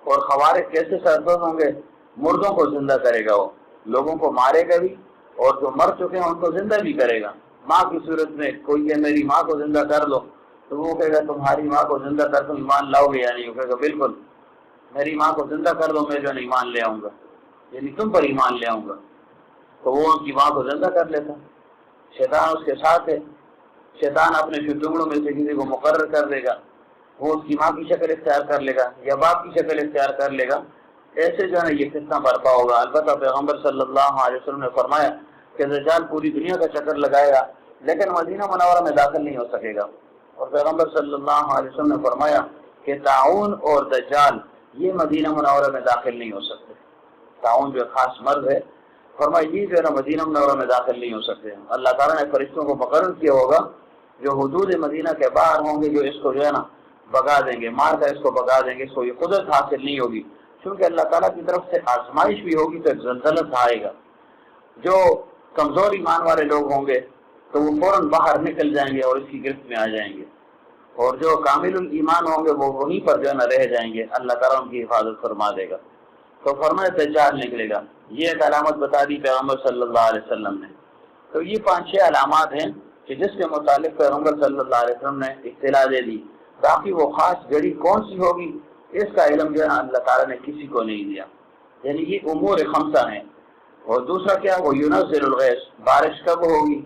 اور خوارج کیسے سرپرست ہوں گے، مردوں کو زندہ کرے گا، وہ لوگوں کو مارے گا بھی، اور جو مر چکے ہیں ان کو زندہ بھی کرے گا۔ ماں کی صورت میں کوئی کہ میری ماں کو زندہ کر دو، تو وہ کہے گا تمہاری ماں کو زندہ کر تم ایمان لاؤ گے یا نہیں؟ وہ کہے گا بالکل، میری ماں کو زندہ کر دو، میں جو ہے ایمان لے آؤں گا، یعنی تم پر ایمان لے آؤں گا۔ تو وہ ان کی ماں کو زندہ کر لیتا۔ شیطان اس کے ساتھ ہے، شیطان اپنے شترنگڑوں میں سے کسی کو مقرر کر دے گا، وہ اس کی ماں کی شکل اختیار کر لے گا یا باپ کی شکل اختیار کر لے گا، ایسے جو ہے یہ فتنہ برپا ہوگا۔ البتہ پیغمبر صلی اللہ علیہ وسلم نے فرمایا کہ دجال پوری دنیا کا چکر لگائے گا لیکن مدینہ منورہ میں داخل نہیں ہو سکے گا، اور پیغمبر صلی اللہ علیہ وسلم نے فرمایا کہ طاعون اور دجال یہ مدینہ منورہ میں داخل نہیں ہو سکتے۔ طاعون جو خاص مرض ہے، فرمایا یہ جو ہے نا مدینہ منورہ میں داخل نہیں ہو سکتے۔ اللہ تعالیٰ نے فرشتوں کو مقرر کیا ہوگا جو حدود مدینہ کے باہر ہوں گے، جو اس کو جو ہے نا بگا دیں گے، مار کر اس کو بگا دیں گے، اس کو یہ قدرت حاصل نہیں ہوگی، کیونکہ اللہ تعالیٰ کی طرف سے آزمائش بھی ہوگی تو ایک زلزلہ آئے گا۔ جو کمزور ایمان والے لوگ ہوں گے تو وہ فوراً باہر نکل جائیں گے اور اس کی گرفت میں آ جائیں گے، اور جو کامل الایمان ہوں گے وہ وہیں پر جو ہے نا رہ جائیں گے، اللہ تعالیٰ ان کی حفاظت فرما دے گا۔ تو فرمایا دجال نکلے گا، یہ ایک علامت بتا دی پیغمبر صلی اللہ علیہ وسلم نے۔ تو یہ 5-6 علامات ہیں کہ جس کے متعلق پیغمبر صلی اللہ علیہ وسلم نے اطلاع دے دی، باقی وہ خاص گھڑی کون سی ہوگی اس کا علم جو ہے نا اللہ تعالیٰ نے کسی کو نہیں دیا، یعنی یہ امور 5 ہیں۔ اور دوسرا کیا، وہ ينزل الغیث، بارش کب ہوگی،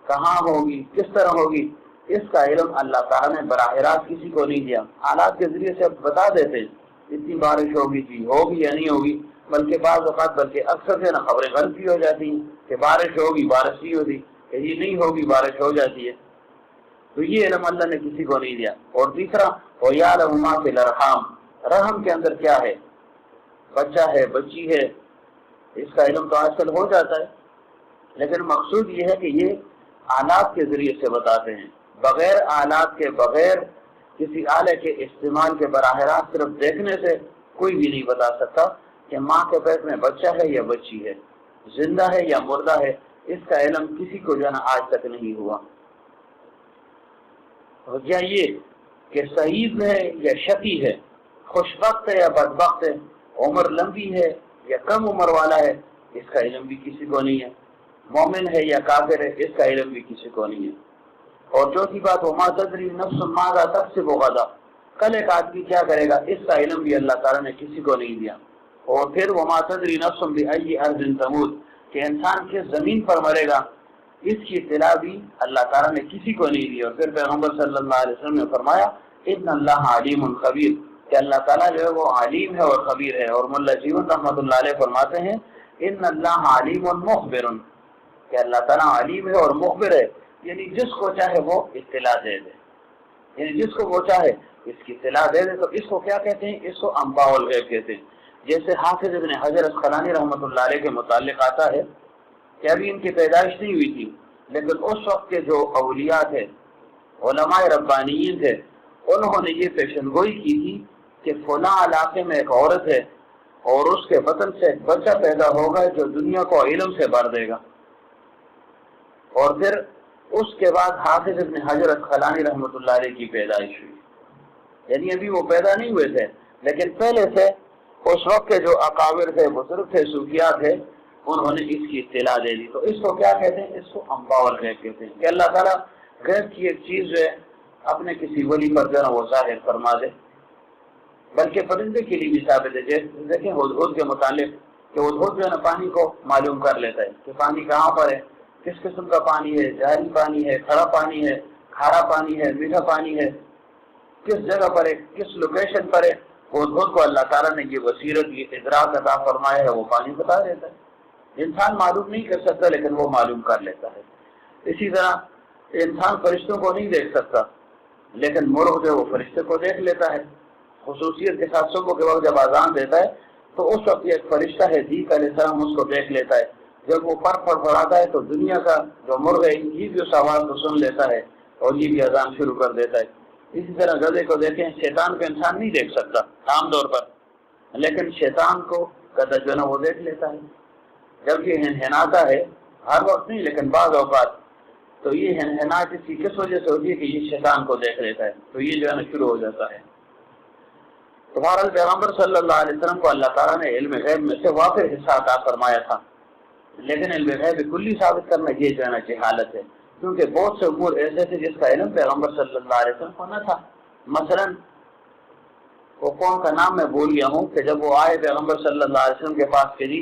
کہاں ہوگی، کس طرح ہوگی، اس کا علم اللہ تعالیٰ نے براہ راست کسی کو نہیں دیا۔ حالات کے ذریعے سے اب بتا دیتے اتنی بارش ہوگی جی، ہوگی یا نہیں ہوگی، بلکہ بعض اوقات بلکہ اکثر سے نا خبریں غلط بھی ہو جاتی ہیں کہ بارش ہوگی بارش نہیں ہوتی، کہ یہ نہیں ہوگی بارش ہو جاتی ہے۔ تو یہ علم اللہ نے کسی کو نہیں دیا۔ اور تیسرا وَيَعْلَمُ مَا فِي الْأَرْحَامِ، رحم کے اندر کیا ہے، بچہ ہے بچی ہے، اس کا علم تو آج کل ہو جاتا ہے، لیکن مقصود یہ ہے کہ یہ آلات کے ذریعے سے بتاتے ہیں، بغیر آلات کے، بغیر کسی آلے کے استعمال کے، براہ راست صرف دیکھنے سے کوئی بھی نہیں بتا سکتا کہ ماں کے پیٹ میں بچہ ہے یا بچی ہے، زندہ ہے یا مردہ ہے، اس کا علم کسی کو جو ہے نا آج تک نہیں ہوا۔ یا یہ کہ سعید ہے یا شقی ہے، خوش بخت ہے یا بدبخت ہے، عمر لمبی ہے یا کم عمر والا ہے، اس کا علم بھی کسی کو نہیں ہے، مومن ہے یا کافر ہے، اس کا علم بھی کسی کو نہیں ہے۔ اور چوتھی بات، وما تدری نفس ماذا تکسب غدا، کل ایک آدمی کیا کرے گا، اس کا علم بھی اللہ تعالیٰ نے کسی کو نہیں دیا۔ اور پھر وما تدری نفس بأي ارض تموت، کہ انسان کس زمین پر مرے گا، اس کی اطلاع بھی اللہ تعالیٰ نے کسی کو نہیں دی۔ اور پھر پیغمبر صلی اللہ علیہ وسلم نے فرمایا ان اللہ علیم خبیر، کہ اللہ تعالیٰ جو ہے وہ علیم ہے اور خبیر ہے۔ اور مولا جیون رحمۃ اللہ علیہ فرماتے ہیں ان اللہ علیم مخبر، کہ اللہ تعالیٰ علیم ہے اور مخبر ہے، یعنی جس کو چاہے وہ اطلاع دے دے، یعنی جس کو وہ چاہے اس کی اطلاع دے دے۔ تو اس کو کیا کہتے ہیں، اس کو انباء الغیب کہتے ہیں۔ جیسے حافظ ابن حجر اسقلانی رحمۃ اللہ علیہ کے متعلق آتا ہے کہ ابھی ان کی پیدائش نہیں ہوئی تھی، لیکن اس وقت کے جو اولیاء تھے، علماء ربانیین تھے، انہوں نے یہ پیشن گوئی کی تھی کہ فلاں علاقے میں ایک عورت ہے اور اس کے بطن سے ایک بچہ پیدا ہوگا جو دنیا کو علم سے بھر دے گا۔ اور پھر اس کے بعد حافظ ابن حجر اسقلانی رحمۃ اللہ علیہ کی پیدائش ہوئی، یعنی ابھی وہ پیدا نہیں ہوئے تھے، لیکن پہلے سے اس وقت کے جو اکابر تھے، بزرگ تھے، صوفیاء تھے، انہوں نے اس کی اطلاع دے دی۔ تو اس کو کیا کہتے ہیں، اس کو انباء الغیب کہتے ہیں، کہ اللہ تعالیٰ غیب کی ایک چیز ہے اپنے کسی ولی پر جو ہے وہ ظاہر فرما دے۔ بلکہ پرندے کے لیے بھی ثابت ہے، جیسے دیکھیں ہدہد کے متعلق کہ ہدہد جو ہے نا پانی کو معلوم کر لیتا ہے کہ پانی کہاں پر ہے، کس قسم کا پانی ہے، جاری پانی ہے، کھڑا پانی ہے، کھارا پانی ہے، میٹھا پانی ہے، کس جگہ پر ہے، کس لوکیشن پر ہے۔ ہدہد کو اللہ تعالیٰ نے یہ بصیرت، یہ ادراک عطا فرمایا ہے، وہ پانی بتا دیتا ہے۔ انسان معلوم نہیں کر سکتا لیکن وہ معلوم کر لیتا ہے۔ اسی طرح انسان فرشتوں کو نہیں دیکھ سکتا لیکن مرغ جو وہ فرشتے کو دیکھ لیتا ہے۔ خصوصیت کے ساتھ صبح کے وقت جب اذان دیتا ہے تو اس وقت ایک فرشتہ ہے دیک علیہ السلام اس کو دیکھ لیتا ہے، جب وہ پر پڑھاتا ہے تو دنیا کا جو مرغ ہے یہ بھی اس آواز کو سن لیتا ہے اور یہ بھی اذان شروع کر دیتا ہے۔ اسی طرح گدھے کو دیکھیں، شیطان کو انسان نہیں دیکھ سکتا عام طور پر، لیکن شیطان کو گدھا جو ہے وہ دیکھ لیتا ہے۔ جب یہ ہنہناتا ہے ہر وقت نہیں لیکن بعض اوقات، تو یہ ہنہناہٹ اس کی کس وجہ سے ہوتی ہے کہ یہ شیطان کو دیکھ لیتا ہے، تو یہ جو ہے نا شروع ہو جاتا ہے۔ تو بہرحال پیغمبر صلی اللہ علیہ وسلم کو اللہ تعالیٰ نے علم غیب میں سے واقع حصہ عطا فرمایا تھا، لیکن علم غیب کلی ثابت کرنا یہ جو ہے نا جہالت ہے، کیونکہ بہت سے امور ایسے تھے جس کا علم پیغمبر صلی اللہ علیہ وسلم کو نہ تھا۔ مثلا وہ قوم کا نام میں بھول گیا ہوں کہ جب وہ آئے پیغمبر صلی اللہ علیہ وسلم کے پاس کہ جی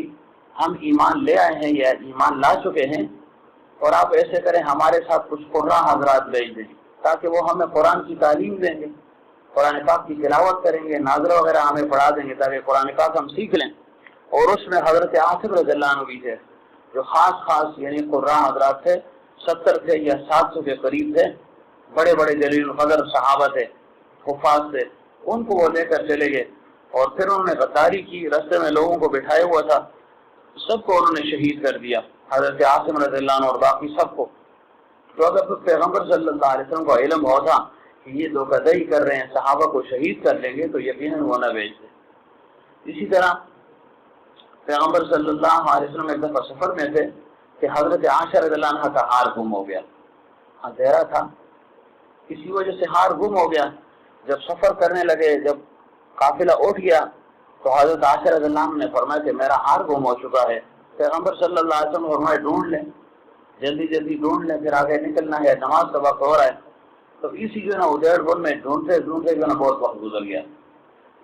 ہم ایمان لے آئے ہیں یا ایمان لا چکے ہیں، اور آپ ایسے کریں ہمارے ساتھ کچھ قراء حضرات بھیج دیں تاکہ وہ ہمیں قرآن کی تعلیم دیں گے، قرآن پاک کی تلاوت کریں گے، ناظرہ وغیرہ ہمیں پڑھا دیں گے تاکہ قرآن پاک ہم سیکھ لیں۔ اور اس میں حضرت عاصم رضی اللہ عنہ بھی تھے، جو خاص یعنی قراء حضرات تھے، 70 تھے یا 700 کے قریب تھے، بڑے بڑے جلیل القدر صحابہ تھے، حفاظ تھے، ان کو وہ لے کر چلے گئے، اور پھر انہوں نے غداری کی، رستے میں لوگوں کو بٹھایا ہوا تھا، سب کو انہوں نے شہید کر دیا، حضرت عاصم رضی اللہ عنہ اور باقی سب کو۔ تو اگر پیغمبر صلی اللہ علیہ وسلم کو علم ہوتا کہ یہ دھوکہ دہی کر رہے ہیں، صحابہ کو شہید کر لیں گے، تو یقیناً وہ نہ بھیجتے۔ اسی طرح پیغمبر صلی اللہ علیہ وسلم ایک دفعہ سفر میں تھے کہ حضرت عائشہ رضی اللہ عنہ کا ہار گم ہو گیا، اندھیرا تھا، کسی وجہ سے ہار گم ہو گیا۔ جب سفر کرنے لگے، جب قافلہ اٹھ گیا تو حضرت عائشہ رضی اللہ عنہ نے فرمایا کہ میرا ہار گم ہو چکا ہے۔ پیغمبر صلی اللہ علیہ وسلم نے فرمایا ڈھونڈ لیں، جلدی جلدی ڈھونڈ لیں، پھر آگے نکلنا ہے، نماز کا وقت ہو رہا ہے۔ تو اسی جو ہے نا ادھیڑ بن میں ڈھونڈتے ڈھونڈتے جو ہے نا بہت وقت گزر گیا،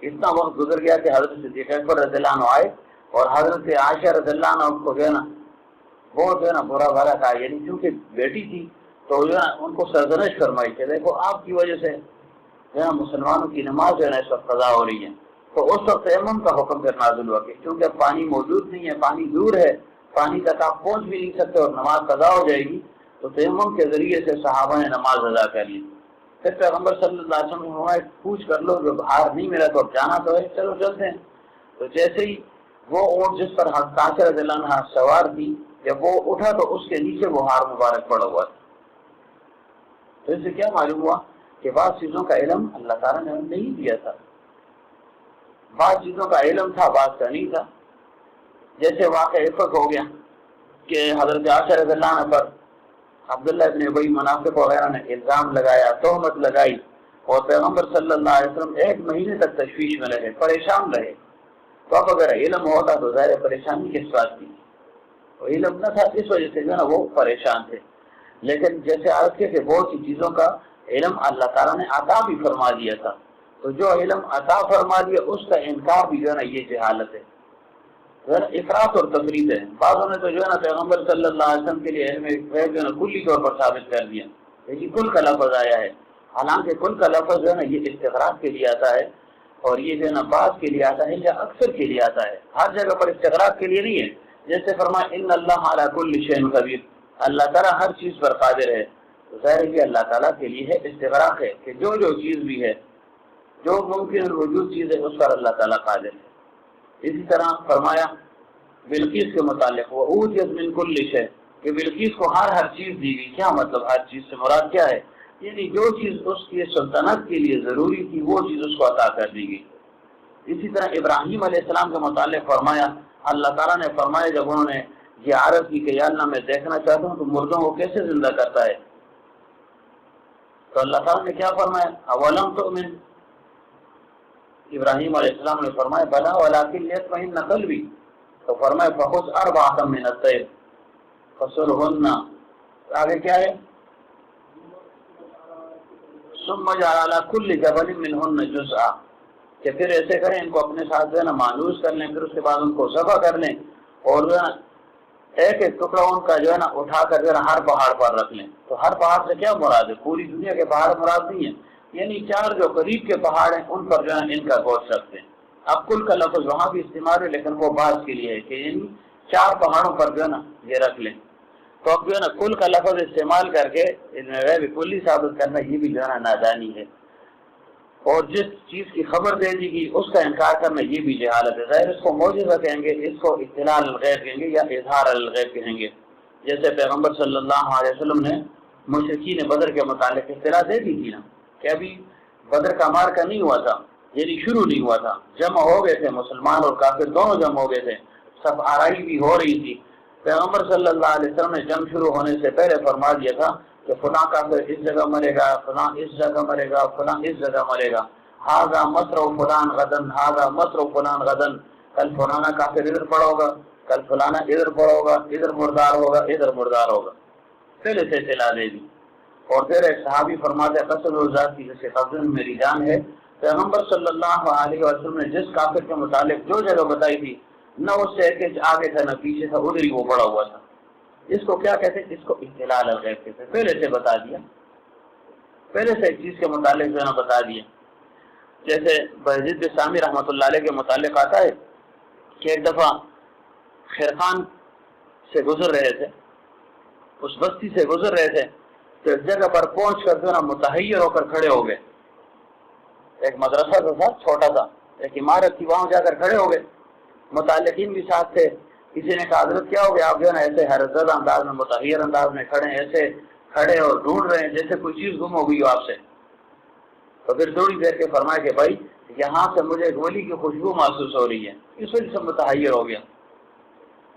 اتنا وقت گزر گیا کہ حضرت صدیق اکبر رضی اللہ عنہ آئے اور حضرت عائشہ رضی اللہ عنہ کو جو ہے نا بہت جو ہے نا برا بھلا کہا، یعنی کیونکہ بیٹی تھی تو جو ہے نا ان کو سرزنش فرمائی کہ دیکھو آپ کی وجہ سے جو ہے نا مسلمانوں کی نماز جو ہے نا اس وقت قضا ہو رہی ہے۔ تو اس وقت تیمم کا حکم پھر نازل ہوا کہ کیونکہ اب پانی موجود نہیں ہے، پانی دور ہے، پانی تک آپ پہنچ بھی نہیں سکتے اور نماز قضا ہو جائے گی، تو تیمم کے ذریعے سے صحابہ نے نماز ادا کر لی۔ پھر پیغمبر صلی اللہ علیہ وسلم نے پوچھ کر لو، جو ہار نہیں ملا تو اب جانا تو ہے، چلو چلتے ہیں۔ تو جیسے ہی وہ اونٹ جس پر حضرت عائشہ رضی اللہ عنہا سوار تھی، جب وہ اٹھا تو اس کے نیچے وہ ہار مبارک پڑا ہوا تھا۔ تو اس سے کیا معلوم ہوا کہ بعض چیزوں کا علم اللہ تعالیٰ نے ہمیں نہیں دیا تھا، بعض چیزوں کا علم تھا، بعض کا نہیں تھا۔ جیسے واقعہ افق ہو گیا کہ حضرت عائشہ رضی اللہ عنہ پر عبداللہ ابن ابی منافق وغیرہ نے الزام لگایا، تہمت لگائی، اور پیغمبر صلی اللہ علیہ وسلم 1 مہینے تک تشویش میں رہے، پریشان رہے۔ تو اب اگر علم ہوتا تو ظاہر پریشانی کس بات کی، تو علم نہ تھا، اس وجہ سے جو ہے نا وہ پریشان تھے۔ لیکن جیسے عرض کے کہ بہت سی چیزوں کا علم اللہ تعالیٰ نے عطا بھی فرما دیا تھا، تو جو علم عطا فرما دیا اس کا انکار بھی جو ہے نا یہ جہالت ہے، افراط اور تفریط ہے۔ بعضوں نے تو جو ہے نا پیغمبر صلی اللہ علیہ وسلم کے لیے علم غیب جو ہے نا کلی طور پر ثابت کر دیا، یہ کل کا لفظ آیا ہے، حالانکہ کل کا لفظ جو ہے نا یہ استغراق کے لیے آتا ہے، اور یہ جو ہے نا بعض کے لیے آتا ہے یا اکثر کے لیے آتا ہے، ہر جگہ پر استغراق کے لیے نہیں ہے۔ جیسے فرمایا ان اللہ علی کل شیء قدیر، اللہ تعالیٰ ہر چیز پر قادر ہے، تو ظاہر ہے کہ اللہ تعالیٰ کے لیے ہے استغراق ہے کہ جو چیز بھی ہے، جو ممکن الوجود چیز ہے اس پر اللہ تعالیٰ قادر ہے۔ اسی طرح فرمایا بلقیس کے متعلق وَأُوتِيَتْ مِنْ كُلِّ شَيْءٍ کہ بلقیس کو ہر چیز دی گئی۔ کیا مطلب ہر چیز سے مراد کیا ہے؟ یعنی جو چیز اس کی سلطنت کے لیے ضروری تھی وہ چیز اس کو عطا کر دی گئی۔ اسی طرح ابراہیم علیہ السلام کے متعلق فرمایا، اللہ تعالیٰ نے فرمایا جب انہوں نے یہ عرض کی کہ یا اللہ میں دیکھنا چاہتا ہوں تو مردوں کو کیسے زندہ کرتا ہے، تو اللہ تعالیٰ نے کیا فرمایا اولم تؤمن، ابراہیم علیہ السلام نے فرمایا بلا ولکن لیطمئن قلبی، تو فرمایا فخذ اربعۃ من الطیر فصرهن، آگے کیا ہے ثم اجعل على كل جبل منهن جزءا، کہ پھر ایسے کریں ان کو اپنے ساتھ جو ہے نا مانوس کر لیں، پھر اس کے بعد ان کو ذبح کر لیں اور جو ہے نا ایک ایک ٹکڑا ان کا جو ہے نا اٹھا کر جو ہے نا ہر پہاڑ پر رکھ لیں۔ تو ہر پہاڑ سے کیا مراد ہے؟ پوری دنیا کے پہاڑ مراد نہیں ہے، یعنی 4 جو قریب کے پہاڑ ہیں ان پر جو ہے ان کا گوشت رکھتے ہیں۔ اب کل کا لفظ وہاں بھی استعمال ہے لیکن وہ بعض کے لیے ہے کہ یعنی 4 پہاڑوں پر جو ہے نا یہ رکھ لیں۔ تو اب جو ہے نا کل کا لفظ استعمال کر کے غیب کلی ثابت کرنا یہ بھی جو ہے نا نادانی ہے، اور جس چیز کی خبر دے دی گئی اس کا انکار کرنا یہ بھی جہالت ہے۔ ظاہر اس کو معجزہ کہیں گے، اس کو اطلاع الغیب کہیں گے یا اظہار الغیب کہیں گے۔ جیسے پیغمبر صلی اللہ علیہ وسلم نے مشرکین بدر کے متعلق اطلاع دے دی تھی نا کہ ابھی بدر کا مارکا نہیں ہوا تھا، یعنی شروع نہیں ہوا تھا، جمع ہو گئے تھے مسلمان اور کافر دونوں جمع ہو گئے تھے، سب آرائی بھی ہو رہی تھی۔ پیغمبر صلی اللہ علیہ وسلم نے جنگ شروع ہونے سے پہلے فرما دیا تھا کہ فلاں کافر اس جگہ مرے گا، فلاں اس جگہ مرے گا، فلاں اس جگہ مرے گا، ہاذا مصرع فلان غدن، ہاذا مصرع فلان غدن، کل فلانا کافر ادھر پڑا ہوگا، کل فلانا ادھر پڑا ہوگا، ادھر مردار ہوگا، ادھر مردار ہوگا، پہلے سے اطلاع دے دی۔ اور پھر ایک صحابی فرماتے ہیں قسم ذات کی جیسے قبض میں میری جان ہے، پیغمبر صلی اللہ علیہ وسلم نے جس کافر کے متعلق جو جگہ بتائی تھی نہ اس سے ایک آگے تھا نہ پیچھے تھا، ادھر ہی وہ پڑا ہوا تھا۔ اس کو کیا کہتے ہیں؟ اس کو اطلاع الغیب کہتے ہیں، پہلے سے بتا دیا، پہلے سے ایک چیز کے متعلق جو ہے نا بتا دیا۔ جیسے بہزید بستامی رحمۃ اللہ علیہ کے متعلق آتا ہے کہ ایک دفعہ خیرخان سے گزر رہے تھے، اس بستی سے گزر رہے تھے، تو ایک جگہ پر پہنچ کر جو ہے نا متحیر ہو کر کھڑے ہو گئے۔ ایک مدرسہ تھا چھوٹا سا، ایک عمارت تھی، وہاں جا کر کھڑے ہو گئے، متعلقین بھی ساتھ تھے۔ کسی نے کہا حضرت کیا ہو گیا، آپ جو ہے نا ایسے حیرت زدہ انداز میں متحیر انداز میں کھڑے ہیں، ایسے کھڑے اور ڈھونڈ رہے ہیں جیسے کوئی چیز گم ہو گئی ہو آپ سے۔ تو پھر تھوڑی دیر کے فرمایا کہ بھائی یہاں سے مجھے ایک ولی کی خوشبو محسوس ہو رہی ہے، اس وجہ سے متحیر ہو گیا،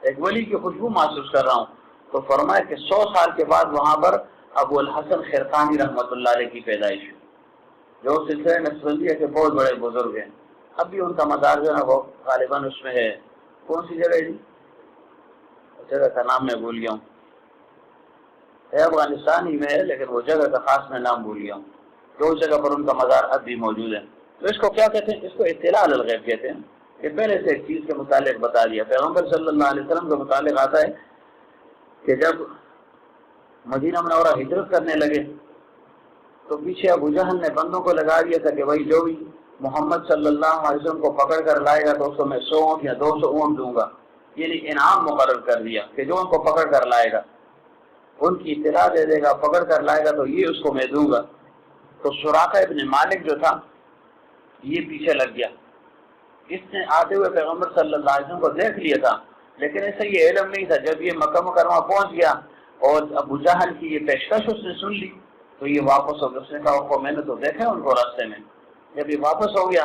ایک ولی کی خوشبو محسوس کر رہا ہوں۔ تو فرمایا کہ 100 سال کے بعد وہاں پر ابو الحسن خیرخانی رحمۃ اللہ علیہ کی پیدائش ہوئی، جو سلسلہ نقشبندیہ کے بہت بڑے بزرگ ہیں۔ اب بھی ان کا مزار جو ہے نا وہ غالباً اس میں ہے، کون سی جگہ ہے جی؟ جگہ کا نام میں بھول گیا ہوں، ہے افغانستان ہی میں ہے، لیکن وہ جگہ کا خاص میں نام بھول گیا ہوں، تو اس جگہ پر ان کا مزار اب بھی موجود ہے۔ تو اس کو کیا کہتے ہیں؟ اس کو اطلاع الغیب کہتے ہیں، کہ پہلے سے ایک چیز کے متعلق بتا دیا۔ پیغمبر صلی اللہ علیہ وسلم کے متعلق آتا ہے کہ جب مدینہ منورہ ہجرت کرنے لگے تو پیچھے ابو جہل نے بندوں کو لگا دیا تھا کہ بھائی جو بھی محمد صلی اللہ علیہ وسلم کو پکڑ کر لائے گا تو اس کو میں 100 اونٹ یا 200 اونٹ دوں گا، یعنی انعام مقرر کر دیا کہ جو ان کو پکڑ کر لائے گا، ان کی اطلاع دے دے گا، پکڑ کر لائے گا تو یہ اس کو میں دوں گا۔ تو سراقہ ابن مالک جو تھا یہ پیچھے لگ گیا، اس نے آتے ہوئے پیغمبر صلی اللہ علیہ وسلم کو دیکھ لیا تھا، لیکن ایسا یہ علم نہیں تھا۔ جب یہ مکہ مکرمہ پہنچ گیا اور ابو جہل کی یہ پیشکش اس نے سن لی تو یہ واپس ہو گیا۔ اس نے کہا میں نے تو دیکھا ہے ان کو راستے میں، جب یہ واپس ہو گیا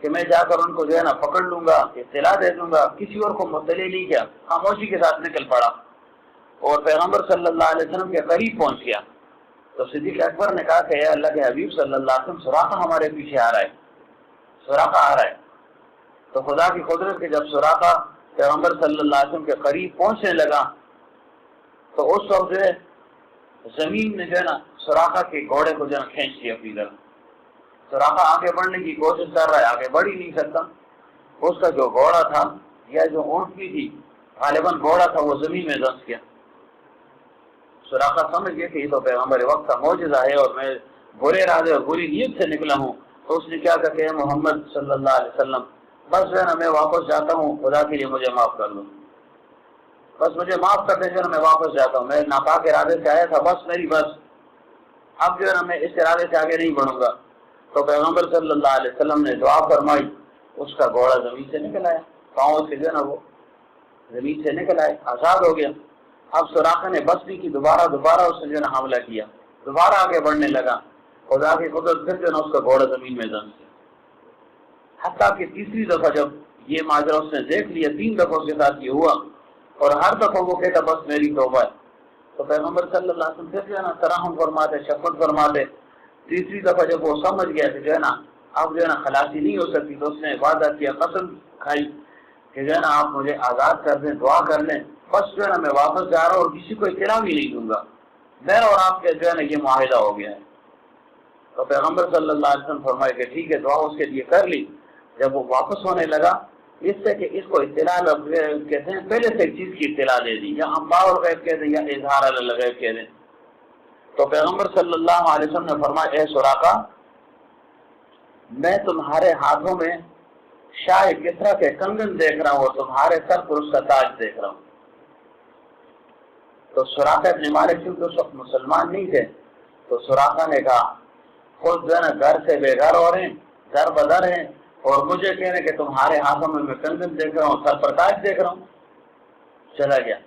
کہ میں جا کر ان کو جو ہے نا پکڑ لوں گا، اطلاع دے دوں گا، کسی اور کو مطلع نہیں کیا، خاموشی کے ساتھ نکل پڑا اور پیغمبر صلی اللہ علیہ وسلم کے قریب پہنچ گیا۔ تو صدیق اکبر نے کہا کہ اے اللہ کے حبیب صلی اللہ علیہ وسلم، سراقہ ہمارے پیچھے آ رہا ہے، سراقہ آ رہا ہے۔ تو خدا کی قدرت کے جب سراقہ پیغمبر صلی اللہ علیہ وسلم کے قریب پہنچنے لگا تو اس وقت جو ہے زمین نے جو ہے نا سراقہ کے گھوڑے کو جو ہے کھینچ لیا اپنی طرف۔ سراقہ آگے بڑھنے کی کوشش کر رہا ہے، آگے بڑھ ہی نہیں سکتا۔ اس کا جو گھوڑا تھا یا جو اونٹنی تھی، غالباً گھوڑا تھا، وہ زمین میں دھنس گیا۔ سراقہ سمجھ گیا کہ یہ تو پیغمبر وقت کا معجزہ ہے اور میں برے ارادے اور بری نیت سے نکلا ہوں۔ تو اس نے کیا کہا کہ محمد صلی اللہ علیہ وسلم بس جو ہے نا میں واپس جاتا ہوں، خدا کے لیے مجھے معاف کر دو، بس مجھے معاف کر دیں جو ہے نا میں واپس جاتا ہوں، میں ناپاک ارادے سے آیا تھا، بس میری بس، اب جو ہے نا میں اس ارادے سے آگے نہیں بڑھوں گا۔ تو پیغمبر صلی اللہ علیہ وسلم نے دعا فرمائی، اس کا گھوڑا زمین سے نکل آیا، پاؤں سے جو ہے نا وہ زمین سے نکل آئے، آزاد ہو گیا۔ اب سراقہ نے بس نہیں کی، دوبارہ اس نے جو ہے نا حملہ کیا، دوبارہ آگے بڑھنے لگا، خدا کی قدرت پھر جو ہے نا اس کا گھوڑا زمین میں دھنس گیا۔ حتیٰ کہ تیسری دفعہ جب یہ ماجرا اس نے دیکھ لیا، 3 دفعہ کے ساتھ یہ ہوا اور ہر دفعہ وہ کہتا بس میری توبہ ہے، تو پیغمبر صلی اللہ علیہ وسلم پھر جو ہے نا ترحم فرماتے، شفقت فرماتے۔ تیسری دفعہ جب وہ سمجھ گیا کہ جو ہے نا اب جو ہے نا خلاصی نہیں ہو سکتی، تو اس نے وعدہ کیا، قسم کھائی کہ جو ہے نا آپ مجھے آزاد کر دیں، دعا کر لیں، بس جو ہے نا میں واپس جا رہا ہوں اور کسی کو اطلاع بھی نہیں دوں گا، میرا اور آپ کے جو ہے نا یہ معاہدہ ہو گیا ہے۔ تو پیغمبر صلی اللہ علیہ وسلم فرمائے کہ ٹھیک ہے، دعا اس کے لیے کر لی۔ جب وہ واپس ہونے لگا، اس سے کہ اس کو اطلاع کہتے ہیں، پہلے سے ایک چیز کی اطلاع دے دی، یا انباء الغیب کہہ دیں یا اظہار الغیب کہہ دیں۔ تو پیغمبر صلی اللہ علیہ وسلم نے فرمایا اے سراقہ، میں تمہارے ہاتھوں میں شاہ کسریٰ کے کنگن دیکھ رہا ہوں اور تمہارے سر پر اس کا تاج دیکھ رہا ہوں۔ تو سراقہ ابن مالک کیونکہ اس وقت مسلمان نہیں تھے، تو سراقہ نے کہا خود جو ہے نا گھر سے بے گھر ہو رہے ہیں، در بدر ہیں، اور مجھے کہہ رہے کہ تمہارے ہاتھوں میں میں کنگن دیکھ رہا ہوں، سر پر تاج دیکھ رہا ہوں۔ چلا گیا۔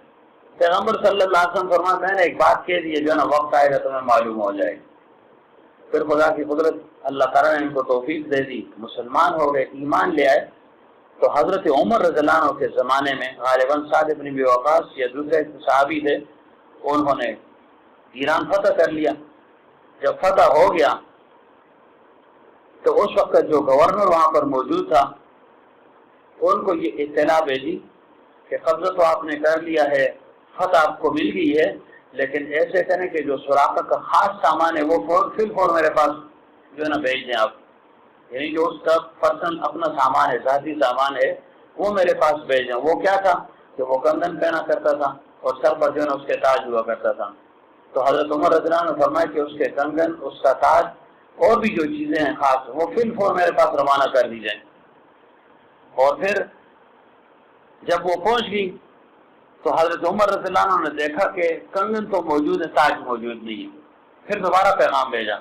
پیغمبر صلی اللہ علیہ وسلم فرمایا میں نے ایک بات کہہ دی ہے، جو ہے نا وقت آئے گا تمہیں معلوم ہو جائے گا۔ پھر خدا کی قدرت اللہ تعالیٰ نے ان کو توفیق دے دی، مسلمان ہو گئے، ایمان لے آئے۔ تو حضرت عمر رضی اللہ عنہ کے زمانے میں غالباً سعد بن ابی وقاص یا دوسرے صحابی تھے، انہوں نے ایران فتح کر لیا۔ جب فتح ہو گیا تو اس وقت جو گورنر وہاں پر موجود تھا ان کو یہ اطلاع بھیجی کہ قبضہ تو آپ نے کر لیا ہے، فتح آپ کو مل گئی ہے، لیکن ایسے کریں کہ جو سراقہ کا خاص سامان ہے وہ فور میرے پاس جو ہے نا بھیج دیں آپ، یعنی جو اس کا پرسنل اپنا سامان ہے، ذاتی سامان ہے، وہ میرے پاس بھیج دیں۔ وہ کیا تھا کہ وہ کنگن پہنا کرتا تھا اور سر پر جو ہے نا اس کے تاج ہوا کرتا تھا۔ تو حضرت عمر رضی اللہ عنہ نے فرمایا کہ اس کے کنگن، اس کا تاج اور بھی جو چیزیں ہیں خاص وہ فور میرے پاس روانہ کر دی جائیں۔ اور پھر جب وہ پہنچ گئی تو حضرت عمر رضی اللہ عنہ نے دیکھا کہ کنگن تو موجود ہے، تاج موجود نہیں ہے۔ پھر دوبارہ پیغام بھیجا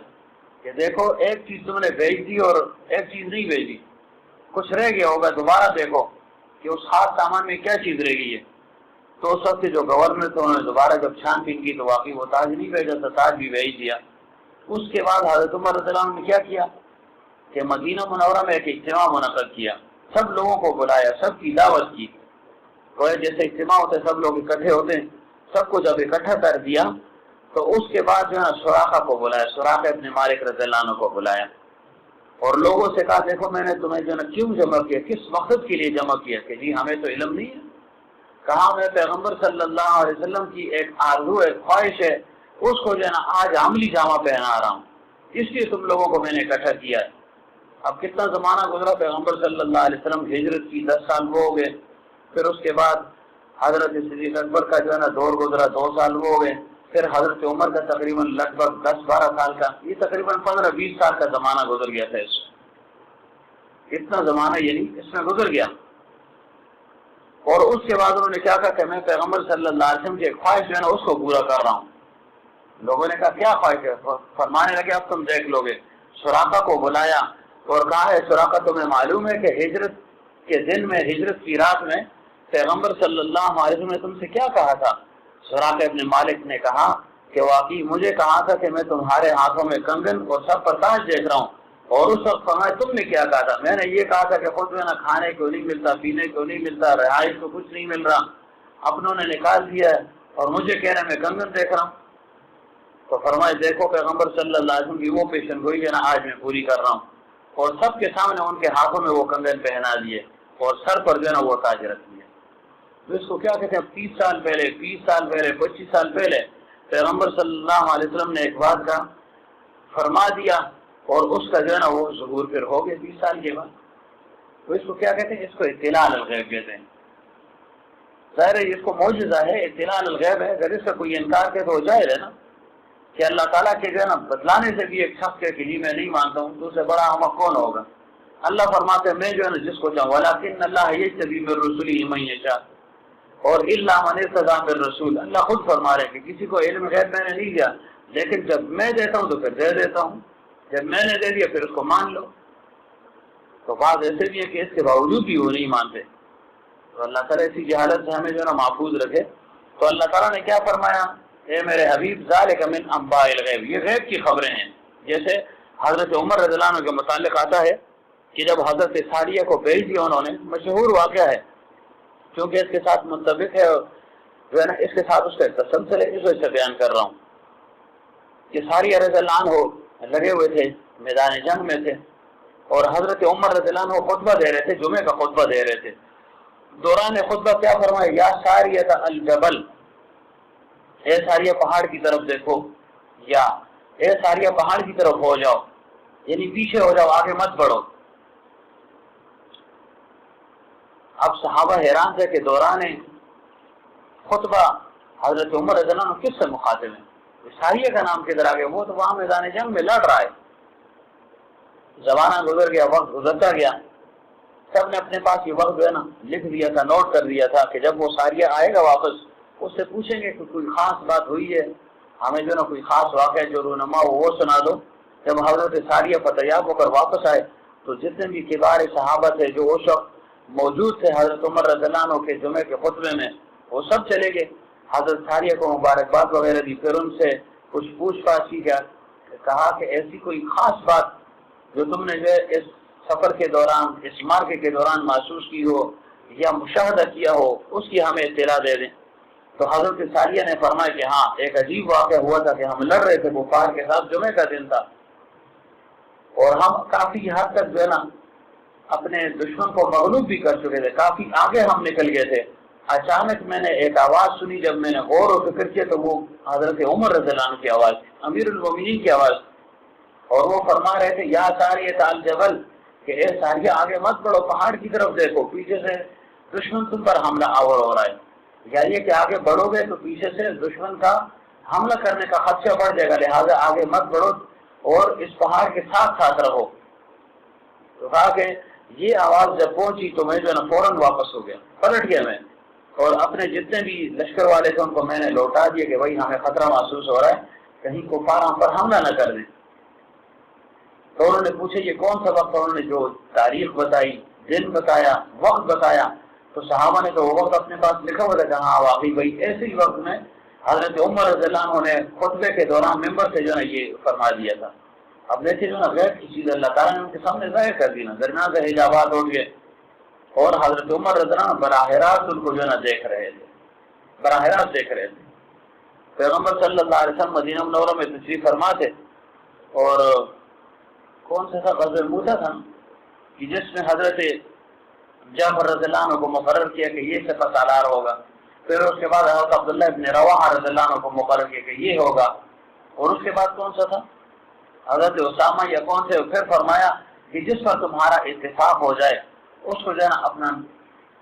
کہ دیکھو ایک چیز تم نے بھیج دی اور ایک چیز نہیں بھیجی، کچھ رہ گیا ہوگا، دوبارہ دیکھو کہ اس خاص سامان میں کیا چیز رہ گئی ہے۔ تو اس وقت جو گورنر تھے انہوں نے دوبارہ جب چھان بین کی تو واقعی وہ تاج نہیں بھیجا تھا، تاج بھی بھیج دیا۔ اس کے بعد حضرت عمر رضی اللہ عنہ نے کیا کیا کہ مدینہ منورہ میں ایک اجتماع منعقد کیا، سب لوگوں کو بلایا، سب کی دعوت کی، جیسے اجتماع ہوتے سب لوگ اکٹھے ہوتے ہیں، سب کو جب اکٹھا کر دیا تو اس کے بعد جو ہے سراقہ کو بلایا، سراقہ ابن مالک رضی اللہ عنہ کو بلایا اور لوگوں سے کہا دیکھو میں نے تمہیں جو ہے نا کیوں جمع کیا، کس مقصد کے لیے جمع کیا؟ کہ جی ہمیں تو علم نہیں ہے۔ کہا میں پیغمبر صلی اللہ علیہ وسلم کی ایک آرزو ہے، خواہش ہے، اس کو جو ہے نا آج عملی جامہ پہنا رہا ہوں، اس لیے تم لوگوں کو میں نے اکٹھا کیا ہے۔ اب کتنا زمانہ گزرا، پیغمبر صلی اللہ علیہ وسلم ہجرت کی 10 سال وہ ہو گئے، پھر اس کے بعد حضرت صدیق اکبر کا جو ہے نا دور گزرا 2 سال وہ ہو گئے، پھر حضرت عمر کا تقریباً لگ بھگ 10-12 سال کا، یہ تقریباً 15-20 سال کا زمانہ گزر گیا تھا۔ اتنا زمانہ یعنی اس میں گزر گیا۔ اور اس کے بعد انہوں نے کیا کہا کہ میں پیغمبر صلی اللہ علیہ وسلم کی ایک خواہش جو ہے نا اس کو پورا کر رہا ہوں۔ لوگوں نے کہا کیا خواہش ہے؟ فرمانے لگے اب تم دیکھ لو گے۔ سراقہ کو بلایا اور کہا ہے سراقہ تمہیں معلوم ہے کہ ہجرت کے دن میں، ہجرت کی رات میں پیغمبر صلی اللہ علیہ وسلم نے تم سے کیا کہا تھا؟ سراقہ ابن مالک نے کہا کہ واقعی مجھے کہا تھا کہ میں تمہارے ہاتھوں میں کنگن اور سب پر تاج دیکھ رہا ہوں، اور اس وقت فرمایا تم نے کیا کہا تھا؟ میں نے یہ کہا تھا کہ خود جو ہے نا کھانے کو نہیں ملتا، پینے کو نہیں ملتا، رہائش کو کچھ نہیں مل رہا، اپنوں نے نکال دیا ہے اور مجھے کہہ رہے ہیں میں کنگن دیکھ رہا ہوں۔ تو فرمائے دیکھو پیغمبر صلی اللہ علیہ وسلم کی وہ پیشن گوئی جو ہے نا آج میں پوری کر رہا ہوں، اور سب کے سامنے ان کے ہاتھوں میں وہ کنگن پہنا دیے اور سر پر جو ہے نا وہ تاج رکھ دیے۔ تو اس کو کیا کہتے ہیں؟ 30 سال پہلے، 20 سال پہلے، 25 سال پہلے پیغمبر صلی اللہ علیہ وسلم نے ایک بات کا فرما دیا اور اس کا جو ہے نا وہ ظہور پھر ہو گیا 20 سال کے بعد۔ تو اس کو کیا کہتے ہیں؟ اس کو اطلاع الغیب کہتے ہیں۔ ظاہر ہے اس کو معجزہ ہے، اطلاع الغیب ہے، اگر اس کا کوئی انکار کرے تو ہو جائے گا نا کہ اللہ تعالیٰ کے جو ہے نا بتلانے سے بھی ایک شخص ہے کہ جی میں نہیں مانتا ہوں، تو اس سے بڑا احمق کون ہوگا؟ اللہ فرماتے ہیں میں جو ہے نا جس کو چاہوں، وَلَٰكِنَّ اللَّهَ يَجْتَبِي مِن رُّسُلِهِ مَن يَشَاءُ، اور إِلَّا مَنِ ارْتَضَىٰ مِن رَّسُولٍ، اللہ خود فرما رہے ہیں کہ کسی کو علم غیب میں نے نہیں دیا، لیکن جب میں دیتا ہوں تو پھر دے دیتا ہوں، جب میں نے دے دیا پھر اس کو مان لو۔ تو بات ایسے بھی ہے کہ اس کے باوجود بھی وہ نہیں مانتے۔ تو اللہ تعالیٰ اسی جہالت سے ہمیں جو ہے نا محفوظ رکھے۔ تو اللہ تعالیٰ نے کیا فرمایا؟ اے میرے حبیب ذالک من انباء الغیب، یہ غیب کی خبریں ہیں۔ جیسے حضرت عمر رضی اللہ عنہ کے متعلق آتا ہے کہ جب حضرت ساریہ کو بھیج دیا انہوں نے، مشہور واقعہ ہے کیونکہ اس کے ساتھ متفق ہے جو ہے نا، اس کے ساتھ اس کا تسلسل ہے، اس وجہ سے بیان کر رہا ہوں کہ ساریہ رضی اللہ عنہ لگے ہوئے تھے، میدان جنگ میں تھے، اور حضرت عمر رضی اللہ عنہ خطبہ دے رہے تھے، جمعے کا خطبہ دے رہے تھے۔ دوران خطبہ کیا فرمایا؟ یا ساریہ الجبل، اے ساریہ پہاڑ کی طرف دیکھو، یا اے ساریہ پہاڑ کی طرف ہو جاؤ، یعنی پیچھے ہو جاؤ، آگے مت بڑھو۔ اب صحابہ حیران تھے کہ دوران خطبہ حضرت عمر رضی اللہ عنہ کس سے مخاطب ہیں؟ ساریہ کا نام کدھر آ گیا؟ وہ تو وہاں میدان جنگ میں لڑ رہا ہے۔ زمانہ گزر گیا، وقت گزرتا گیا، سب نے اپنے پاس یہ وقت جو ہے نا لکھ دیا تھا، نوٹ کر دیا تھا کہ جب وہ ساریہ آئے گا واپس اس سے پوچھیں گے کہ کوئی خاص بات ہوئی ہے، ہمیں جو ہے نا کوئی خاص واقعہ جو رونما ہو وہ سنا دو۔ جب حضرت ساریہ فتحیاب ہو کر واپس آئے تو جتنے بھی کبار صحابہ تھے جو اس وقت موجود تھے حضرت عمر رضی اللہ عنہ کے جمعے کے خطبے میں، وہ سب چلے گئے، حضرت ساریہ کو مبارکباد وغیرہ دی، پھر ان سے کچھ پوچھ پاچھ کی، کہا کہ ایسی کوئی خاص بات جو تم نے جو ہے اس سفر کے دوران اس مارکے کے دوران محسوس کی ہو یا مشاہدہ کیا ہو اس کی ہمیں اطلاع دے دیں۔ تو حضرت ساریہ نے فرمایا کہ ہاں ایک عجیب واقعہ ہوا تھا کہ ہم لڑ رہے تھے کفار کے ساتھ، جمعے کا دن تھا اور ہم کافی حد تک جو ہے نا اپنے دشمن کو مغلوب بھی کر چکے تھے، کافی آگے ہم نکل گئے تھے۔ اچانک میں نے ایک آواز سنی، جب میں نے غور و فکر کیا تو وہ حضرت عمر رضی اللہ عنہ کی آواز، امیر المومنین کی آواز، اور وہ فرما رہے تھے یا ساریہ الجبل کہ اے ساریہ آگے مت بڑھو، پہاڑ کی طرف دیکھو، پیچھے سے دشمن تم پر حملہ آور ہو رہا ہے، یا یہ کہ آگے بڑھو گے تو پیچھے سے دشمن کا حملہ کرنے کا خدشہ بڑھ جائے گا، لہٰذا آگے مت بڑھو اور اس پہاڑ کے ساتھ ساتھ رہو۔ تو کہا کہ یہ آواز جب پہنچی تو میں جو ہے نا فوراً واپس ہو گیا، پلٹ گیا میں، اور اپنے جتنے بھی لشکر والے تھے ان کو میں نے لوٹا دیا کہ بھائی ہمیں خطرہ محسوس ہو رہا ہے، کہیں کفار ہم پر حملہ نہ کر دیں۔ تو انہوں نے پوچھے یہ کون سا وقت، انہوں نے جو تاریخ بتائی، دن بتایا، وقت بتایا، تو صحابہ نے تو وہ وقت اپنے پاس لکھا ہوا تھا کہ ہاں واقعی بھائی ایسے ہی وقت میں حضرت عمر رضی اللہ عنہ نے خطبے کے دوران ممبر سے جو ہے نا یہ فرما دیا تھا۔ اب دیکھیں جو نا غیب کی چیز اللہ تعالیٰ نے ان کے سامنے ظاہر کر دی نا، درمیان سے حجابات اٹھ گئے اور حضرت عمر رضی اللہ عنہ براہ راست ان کو جو ہے نا دیکھ رہے تھے، براہ راست دیکھ رہے تھے۔ پیغمبر صلی اللہ علیہ وسلم مدینہ منورہ میں تشریف فرما تھے، اور کون سا غزوہ موسیٰ تھا کہ جس میں حضرت جعفر رضی اللہ عنہ کو مقرر کیا کہ یہ سپہ سالار ہوگا، پھر اس کے بعد حضرت عبداللہ ابن رواحہ رضی اللہ عنہ کو مقرر کیا کہ یہ ہوگا، اور اس کے بعد کون سا تھا حضرت اسامہ یا کون سے، پھر فرمایا کہ جس پر تمہارا اتفاق ہو جائے اس کو جو ہے نا اپنا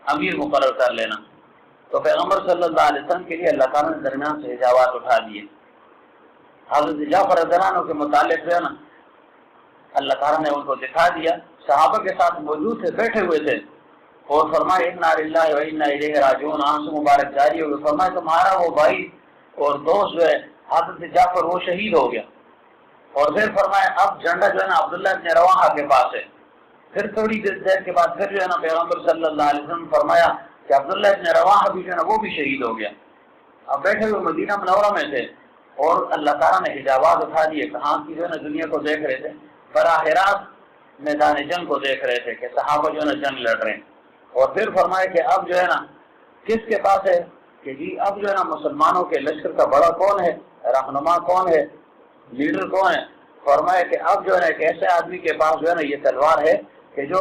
امیر مقرر کر لینا۔ تو پیغمبر صلی اللہ علیہ وسلم کے لیے اللہ تعالیٰ نے درمیان سے حجابات اٹھا دیے۔ حضرت جعفر رضی اللہ عنہ کے متعلق جو ہے نا اللہ تعالیٰ نے ان کو دکھا دیا، صحابہ کے ساتھ موجود تھے، بیٹھے ہوئے تھے، اور فرمائے انا للہ و انا الیہ راجعون، آنسو مبارک جاری ہو گئے، فرمائے تمہارا وہ بھائی اور دوست جو ہے حضرت جعفر وہ شہید ہو گیا، اور پھر فرمائے اب جھنڈا جو ہے نا عبداللہ ابن رواحہ کے پاس ہے۔ پھر تھوڑی دیر کے بعد پھر جو ہے نا پیغمبر صلی اللہ علیہ وسلم فرمایا کہ عبداللہ ابن رواحہ بھی جو ہے نا وہ بھی شہید ہو گیا۔ اب بیٹھے ہوئے مدینہ منورہ میں تھے اور اللہ تعالیٰ نے حجابات اٹھا دیے، کہاں کی جو ہے نا دنیا کو دیکھ رہے تھے، براہ راست میدان جنگ کو دیکھ رہے تھے کہ صحابہ جو ہے نا جنگ لڑ رہے ہیں۔ اور پھر فرمایا کہ اب جو ہے نا کس کے پاس ہے کہ جی اب جو ہے نا مسلمانوں کے لشکر کا بڑا کون ہے، رہنما کون ہے، لیڈر کون ہے؟ فرمایا کہ اب جو ہے نا ایک ایسے آدمی کے پاس جو ہے نا یہ تلوار ہے کہ جو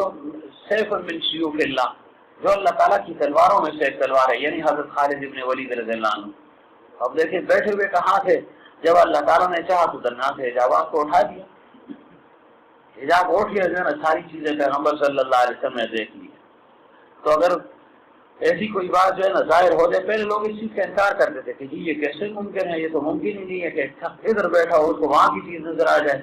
سیف من سیوف اللہ، جو اللہ تعالیٰ کی تلواروں میں سے ایک تلوار ہے، یعنی حضرت خالد ابن ولید رضی اللہ عنہ۔ اب دیکھیں بیٹھے ہوئے کہاں تھے، جب اللہ تعالیٰ نے چاہا تو درمیان سے حجابات کو اٹھا دیا، حجاب اٹھ گیا، جو ہے نا ساری چیزیں پیغمبر صلی اللہ علیہ وسلم نے دیکھ لی۔ تو اگر ایسی کوئی بات جو ہے نا ظاہر ہو جائے، پہلے لوگ اس چیز کا انکار کرتے تھے کہ جی یہ کیسے ممکن ہے، یہ تو ممکن ہی نہیں ہے کہ ادھر بیٹھا ہو اس کو وہاں کی چیز نظر آ جائے۔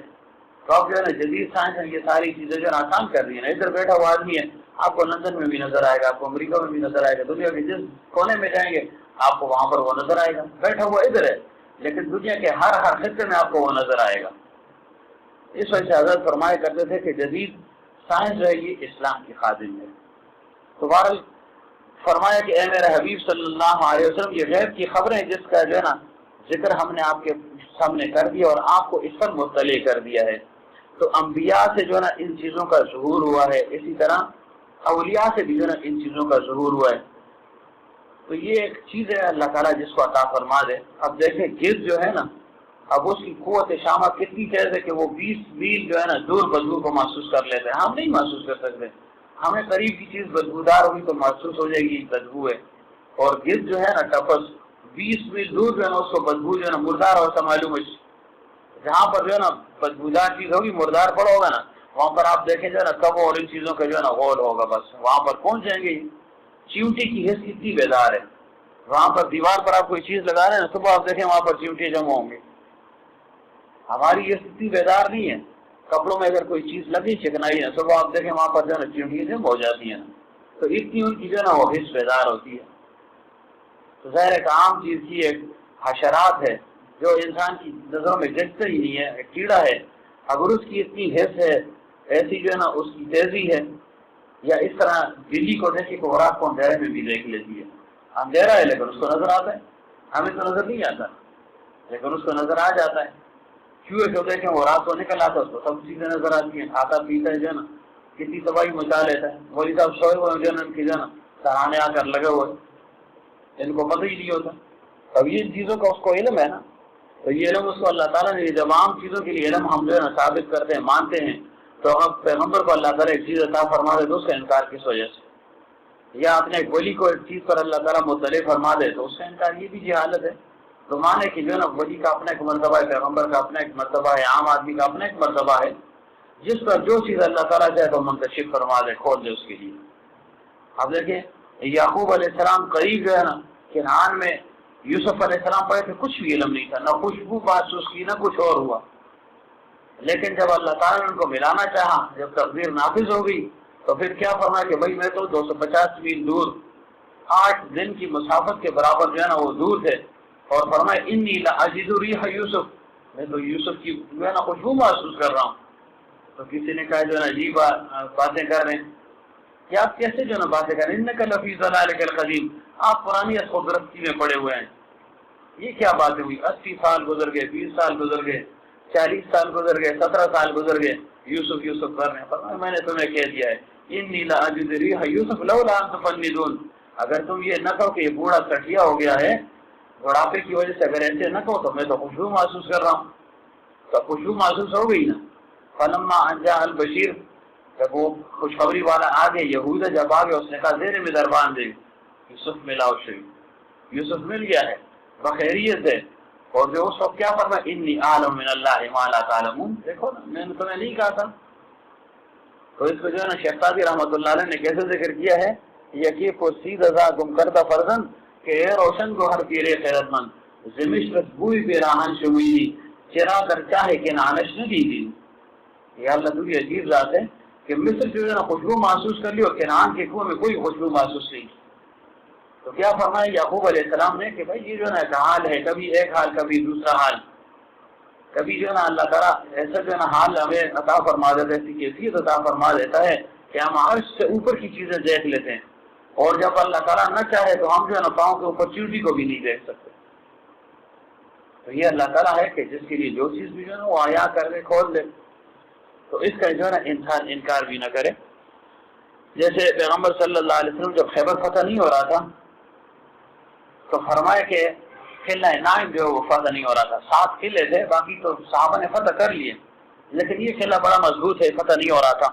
تو اب جو ہے نا جدید سائنس نے یہ ساری چیزیں جو ہے نا آسان کر دی ہیں، ادھر بیٹھا ہوا آدمی ہے آپ کو لندن میں بھی نظر آئے گا، آپ کو امریکہ میں بھی نظر آئے گا، دنیا کے جس کونے میں جائیں گے آپ کو وہاں پر وہ نظر آئے گا، بیٹھا ہوا ادھر ہے لیکن دنیا کے ہر خطے میں آپ کو وہ نظر آئے گا۔ اس وجہ سے حضرت فرمایا کرتے تھے کہ جدید سائنس جو ہے یہ اسلام کی خادم ہے۔ تو بہرحال فرمایا کہ اے میرے حبیب صلی اللہ علیہ وسلم یہ غیب کی خبریں جس کا جو ہے نا ذکر ہم نے آپ کے سامنے کر دیا اور آپ کو اس پر مطلع کر دیا ہے، تو انبیاء سے جو ہے نا ان چیزوں کا ظہور ہوا ہے، اسی طرح اولیاء سے بھی جو ہے نا ان چیزوں کا ظہور ہوا ہے۔ تو یہ ایک چیز ہے اللہ تعالیٰ جس کو عطا فرما دے۔ اب دیکھیں گرد جو ہے نا اب اس کی قوت شامہ کتنی تیز ہے کہ وہ 20 میل جو ہے نا دور بدبو کو محسوس کر لیتے ہیں، ہم نہیں محسوس کر سکتے، ہمیں قریب کی چیز بدبودار ہوگی تو محسوس ہو جائے گی بدبو ہے، اور گرد جو ہے نا ٹپس 20 میل دور جو ہے نا اس کو بدبو جو ہے نا مردار اور معلوم ہے، جہاں پر جو ہے نا بدبودار چیز ہوگی مردار پڑا ہوگا نا وہاں پر آپ دیکھیں جو ہے نا کب اور ان چیزوں کا جو ہے نا غول ہوگا، بس وہاں پر پہنچ جائیں گے۔ چیونٹی کی حص کتنی بیدار ہے، وہاں پر دیوار پر آپ کوئی چیز لگا رہے ہیں صبح آپ دیکھیں وہاں پر چیونٹی جمع ہوں گے، ہماری یہ اتنی بیدار نہیں ہے، کپڑوں میں اگر کوئی چیز لگی چکنائی ہے صبح آپ دیکھیں وہاں پر جو ہے نا چیونٹی جمع ہو جاتی ہیں، تو اتنی ان کی جو ہے نا وہ حص بیدار ہوتی ہے۔ تو ظاہر ایک عام چیز کی ایک حشرات ہے جو انسان کی نظروں میں دکھتا ہی نہیں ہے، ایک کیڑا ہے، اگر اس کی اتنی حص ہے، ایسی جو ہے نا اس کی تیزی ہے، یا اس طرح بجلی کو دیکھے کہ وہ رات کو اندھیرے میں بھی دیکھ لیتی ہے، اندھیرا ہے لیکن اس کو نظر آتا ہے، ہمیں تو نظر نہیں آتا لیکن اس کو نظر آ جاتا ہے۔ چوہے کو دیکھیں وہ رات کو نکل آتا ہے، اس کو سب چیزیں نظر آتی ہیں، کھاتا پیتا ہے جو ہے نا کتنی تباہی مچا لیتا ہے. مولوی صاحب سوئے ہوئے جنم کی جنا سرانے آ کر لگے ہوئے, ان کو پتہ ہی نہیں ہوتا. اب یہ چیزوں کا اس کو علم ہے نا, تو یہ علم اس کو اللہ تعالیٰ نے جب عام چیزوں کے لیے علم ہم جو ہے نا ثابت کرتے ہیں, مانتے ہیں, تو اب پیغمبر کو اللہ تعالیٰ ایک چیز عطا فرما دے تو اس کا انکار کس وجہ سے, یا اپنے ایک ولی کو ایک چیز پر اللہ تعالیٰ مطلع فرما دے تو اس کا انکار, یہ بھی جہالت ہے. تو مانے کہ جو ہے نا ولی کا اپنا ایک مرتبہ ہے, پیغمبر کا اپنا ایک مرتبہ ہے, عام آدمی کا اپنا ایک مرتبہ ہے, جس پر جو چیز اللہ تعالیٰ چاہے تو منتشر فرما دے, کھول دے اس کے لیے. اب دیکھیں یعقوب علیہ السلام قریب جو ہے نا کنعان میں یوسف علیہ السلام پڑے تھے, کچھ بھی علم نہیں تھا, نہ خوشبو محسوس کی نہ کچھ اور ہوا. لیکن جب اللہ تعالیٰ نے ان کو ملانا چاہا, جب تقدیر نافذ ہو گئی, تو پھر کیا فرمایا کہ بھائی میں تو 250 میل دور 8 دن کی مسافت کے برابر جو ہے نا وہ دور تھے, اور فرمایا انی لاجد ریح یوسف, میں تو یوسف کی جو ہے نا خوشبو محسوس کر رہا ہوں. تو کسی نے کہا جو ہے نا عجیب باتیں کر رہے ہیں, کہ آپ کیسے جو ہے نا باتیں کر رہے ہیں, انک لفی ضلالک القدیم, آپ پرانی خودرستی میں پڑے ہوئے ہیں. یہ کیا باتیں ہوئی, 80 سال گزر گئے, 20 سال گزر گئے, 40 سال گزر گئے, 17 سال گزر گئے, یوسف یوسف کر رہے ہیں. فرمایا میں نے تمہیں کہہ دیا ہے انی لاجد ریح یوسف لولا ان تفندون, اگر تم یہ نہ کہو کہ یہ بوڑھا سٹیا ہو گیا ہے بڑھاپے کی وجہ سے, اگر ایسے نہ کہو تو میں تو خوشبو محسوس کر رہا ہوں. تو خوشبو محسوس ہو گئی نا. فلما ان جاء البشیر, جب وہ خوشخبری والا آ گئے, یہودا جب آ گیا, اس نے کہا زیر میں دربان دے, یوسف ملا شریف, یوسف مل گیا ہے بخیریت ہے. اور جو اس وقت کیا فرمایا انی اعلم من اللہ ما لا تعلمون, دیکھو نا میں نے تمہیں نہیں کہا تھا. تو اس کو جو ہے نا شیخ سعدی رحمۃ اللہ علیہ نے کیسے ذکر کیا ہے, یقین پوشید ازا گم کرتا فرزن کہ اے روشن کو ہر پیرے خیرت مند, زمش رسبوئی پہ راہن شموئی, چرا کر چاہے کہ نانش نہ دی دی. یا اللہ تو یہ عجیب ذات ہے کہ مصر جو ہے نا خوشبو محسوس کر لی اور کنعان کے کنویں میں کوئی خوشبو محسوس نہیں. تو کیا فرمایا یعقوب علیہ السلام نے کہ بھائی یہ جو ہے نا ایک حال ہے, کبھی ایک حال کبھی دوسرا حال, کبھی جو ہے نا اللہ تعالیٰ ایسا جو ہے نا حال ہمیں عطا فرما دیتا ہے, ایسی کیفیت عطا فرما دیتا ہے کہ ہم عرش سے اوپر کی چیزیں دیکھ لیتے ہیں, اور جب اللہ تعالیٰ نہ چاہے تو ہم جو ہے نا پاؤں کے اوپر چیوٹی کو بھی نہیں دیکھ سکتے. تو یہ اللہ تعالیٰ ہے کہ جس کے لیے جو چیز بھی جو ہے نا وہ آیا کر دے, کھول دے, تو اس کا جو ہے نا انسان انکار بھی نہ کرے. جیسے پیغمبر صلی اللہ علیہ وسلم جب خیبر فتح نہیں ہو رہا تھا تو فرمایا کہ قلعہ نائم جو وہ فتح نہیں ہو رہا تھا, 7 قلعے تھے, باقی تو صحابہ نے فتح کر لیے, لیکن یہ قلعہ بڑا مضبوط ہے, فتح نہیں ہو رہا تھا.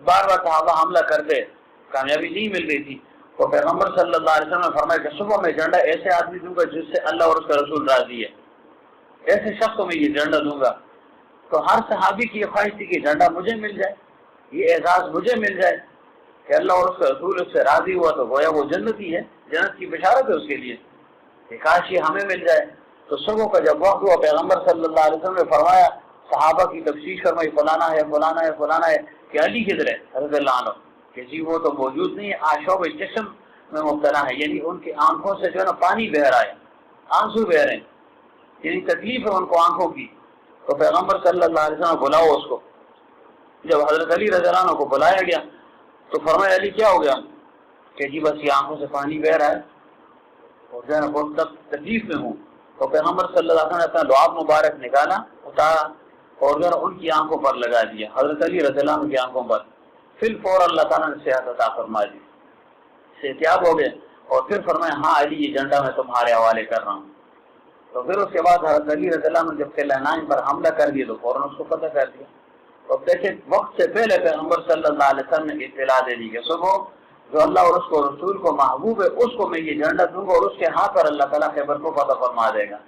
بار بار صحابہ حملہ کرتے, کامیابی نہیں مل رہی تھی. تو پیغمبر صلی اللہ علیہ وسلم نے فرمایا کہ صبح میں جھنڈا ایسے آدمی دوں گا جس سے اللہ اور اس کا رسول راضی ہے, ایسے شخص کو میں یہ جھنڈا دوں گا. تو ہر صحابی کی یہ خواہش تھی کہ جھنڈا مجھے مل جائے, یہ اعزاز مجھے مل جائے کہ اللہ اور اس کا رسول اس سے راضی ہوا تو گویا وہ جنتی ہے, جنت کی بشارت ہے اس کے لیے, کہ کاش یہ ہمیں مل جائے. تو صبح کا جب وقت ہوا پیغمبر صلی اللہ علیہ وسلم نے فرمایا, صحابہ کی تفصیل فرمائی, فلانا ہے فلانا ہے فلانا ہے, کہ علی کدھر ہے رضی اللہ عنہ, کہ جی وہ تو موجود نہیں ہے, آشوب چشم میں مبتلا ہے, یعنی ان کی آنکھوں سے جو ہے نا پانی بہ رہا ہے, آنسو بہ رہے ہیں, یعنی تکلیف ہے ان کو آنکھوں کی. تو پیغمبر صلی اللہ علیہ وسلم بلاؤ اس کو. جب حضرت علی رضی اللہ عنہ کو بلایا گیا تو فرمایا علی کیا ہو گیا, کہ جی بس یہ آنکھوں سے پانی بہ رہا ہے اور جو ہے نا بہت تکلیف میں ہوں. تو پیغمبر صلی اللہ علیہ وسلم نے اپنا لعاب مبارک نکالا, اتارا اور جو ہے نا ان کی آنکھوں پر لگا دیا, حضرت علی رضی اللہ عنہ کی آنکھوں پر. پھر فوراً اللہ تعالیٰ نے صحت عطا فرما دی, صحتیاب ہو گئے. اور پھر فرمایا ہاں علی یہ جھنڈا میں تمہارے حوالے کر رہا ہوں. تو پھر اس کے بعد حضرت علی رضی اللہ عنہ جب قلعہ نائم پر حملہ کر دیا تو فوراً اس کو فتح کر دیا. اور دیکھیں وقت سے پہلے پیغمبر صلی اللہ علیہ وسلم نے اطلاع دے دی کہ صبح جو اللہ اور اس کو رسول کو محبوب ہے اس کو میں یہ جھنڈا دوں گا اور اس کے ہاتھ پر اللہ تعالیٰ خیبر کو فتح فرما دے گا.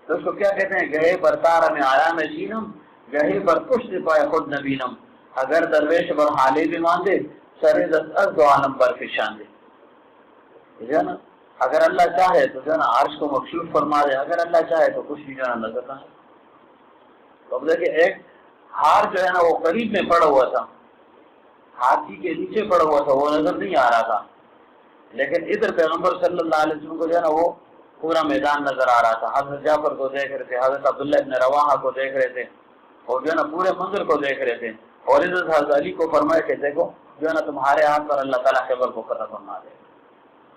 تو اس کو کیا کہتے ہیں, گہے پر تارا میں آیا میں سینم, گہے پر پشت پائے خود نبینم, اگر درویش پر حالے بھی ماندے سر دست از دو عالم پر فشان دے. جو ہے نا اگر اللہ چاہے تو جو ہے نا عرش کو مکشوف فرما دے, اگر اللہ چاہے تو کچھ بھی جو ہے نا نظر نہ آئے. تو اب دیکھیں ایک ہار جو ہے نا وہ قریب میں پڑا ہوا تھا, ہاتھی کے نیچے پڑا ہوا تھا, وہ نظر نہیں آ رہا تھا, لیکن ادھر پیغمبر صلی اللہ علیہ وسلم کو جو ہے نا وہ پورا میدان نظر آ رہا تھا. حضرت جعفر کو دیکھ رہے تھے, حضرت عبداللہ ابن رواحہ کو دیکھ رہے تھے, اور جو ہے نا پورے منظر کو دیکھ رہے تھے. اور ادھر حضرت علی کو فرمایا کہ دیکھو جو ہے نا تمہارے ہاتھ پر اللہ تعالیٰ خیبر کو فتح فرما دے.